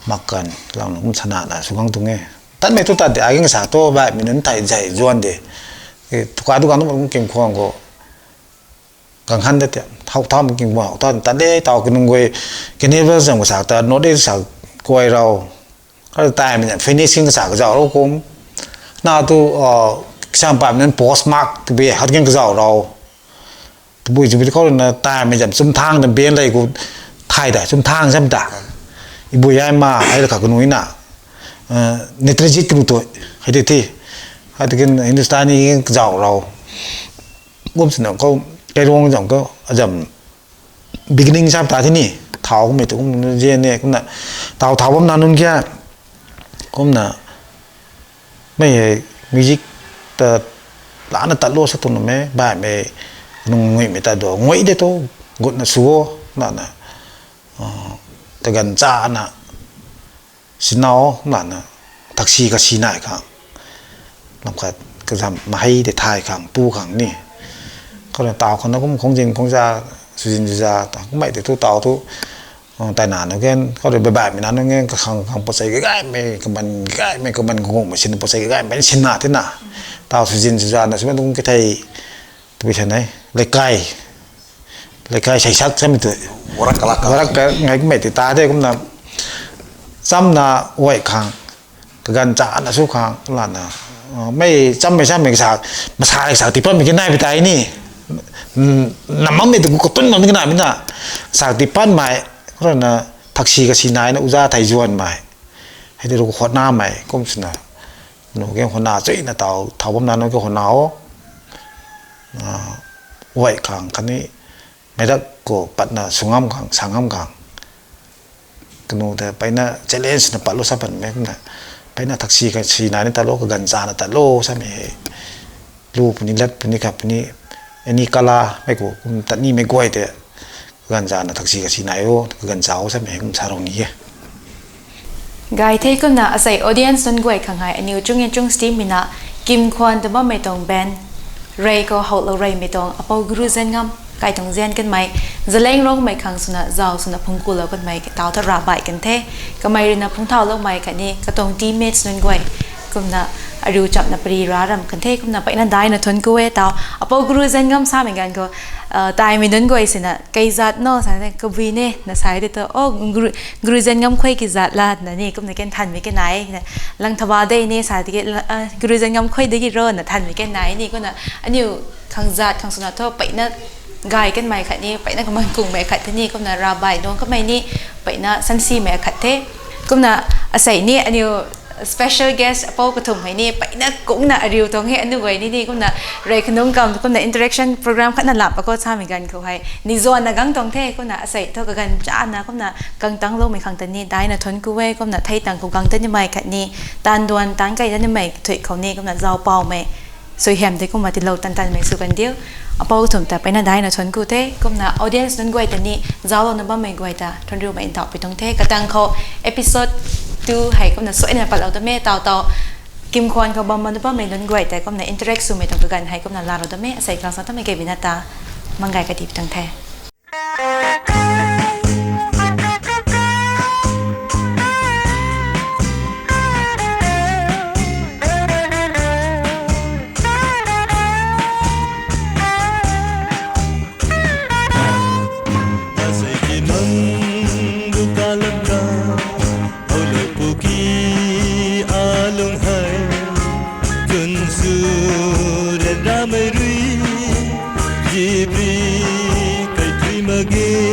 mặc cần làm nó cũng sẵn là xuống ngang tung nghe tất mấy tôiตัดcái sạc to vậy mình nên thay dày doan để cái qua tôi nó cũng kim khuôn của càng hăn đấy học thao một kinh học thao tận đấy tàu cái người cái này bây giờ một sản tờ nó đến sản quay rau cái tài mình nhận finishing cái sản rau đâu cũng nào tôi sản phẩm nên postmark thì bây giờ cái rau rau bây giờ có là tài mình nhận xung thang đầm biên đây cũng thay để xung thang xem đã bây giờ mà hay là cả cái núi nè nitrogen cái tuổi hay thì Hindustani cái rau rau cũng sẽ có cái ruộng giống có dầm beginning sao ta thế nhỉ thảo cũng mấy tụ cũng riêng này cũng là tàu thảo bấm nào luôn kia cũng là mấy music tờ lá nó tận lô sát tuần mấy bài mấy nông người ta đổ nguội đấy thôi gọn là số là từ gần cha nè xin nó là taxi cái xin này cả làm cái làm mà hay để thay khẳng pu khẳng nè có là tàu nó cũng không dừng không ra sử dụng ra cũng vậy thì tôi tàu tôi tai nạn nó cái có thể bài mình nói nó nghe khẳng khẳng bớt cái gai mày cái mình ngủ mà xin bớt cái gai mày xin nào thế nào tàu sử dụng ra nó sẽ không cái thầy tôi biết này lấy cây xây sắt xem từ Warak cái ngày cái mày thì ta đây cũng là xăm là vậy khẳng gần trả là số khẳng là mấy trăm mấy trăm mấy sạc mà sạc thì phân mình cái này bị tay nè nằm mắm mình thì cũng tuân nó cái này mình là sạc thì phân mày có là taxi cái xin này nó ra thầy duồn mày hay là đồ khoản nam mày cũng xin là nó cái khoản nào chơi là tàu thầu bấm nó cái khoản nào vậy khẳng cái này mấy đó của bạn là sung âm khẳng sang âm khẳng cái nó thì bây giờ challenge là bạn lo sao bạn mấy cũng là bây giờ taxi cái xin này ta lo cái gần ra là ta lo sao mày lu punya lep punya kap punya ini kala meko tani me goi te gan ja na taxi ka sinayo gan jao sa me kum sarong ni gai thei ko na asai audience non goi khangai aniu chung chung steam mina kim khwan de ba me tong ben ray ko hol lo ray me tong apo guru zen ngam kai tong zen kan mai zaleng rong mai khang suna zao suna phungku lo kan mai taw tha ra bai kan the ka mai rina phung thao lo mai ka ni ka tong teammates non goi kum na aru chap na pri raram kan the kum na pai na dai na thon ko e taw apo guru zen ngam sa me gan ko tai mi non goi sina kai zat no sa ne ko vi ne na sai de to o guru zen ngam khoi ki zat la na ni kum na ken than mi ke nai lang thawa de ni sa ti guru zen ngam khoi de gi ro na than mi ke nai ni ko na aniu khang zat khang suna tho pai na gai kan mai khat ni pai na kaman kung mai khat ni kum na ra bai dong ka mai ni pai na san si mai khat the kum na asai ni aniu special guest apo pathum hai ni pai na cũng na ariu tong he anu goi ni kum na rai khnong kam kum na interaction program khat na lap ko cha mi gan ko hai ni zon na gang tong the kum na asai tho ka gan cha na kum na kang tang lo mi khang tan ni dai na thon ku we kum na thai tang ku gang tan ni mai khat ni tan duan tan kai ni mai thoi khau ni kum na zau pau mai soi hem de kum ma ti lo tan tan mai su kan dio apo thum ta pai na dai na thon ku the kum na audience non goi tan ni zau lo na ba mai goi ta thon ru mai ta pi tong the ka tang kho episode 2 hay cũng là soi này bắt đầu tới mẹ tàu tàu kim khoanเขาบอมมันตัวไม่ล้นกวยแต่ก็ใน interact สู่ไม่ตรงกันให้ก็ในลาเราตัวแม่ใส่กลางสันตัวไม่เก็บวินาตามังไก่กระดิบตั้งแท้again.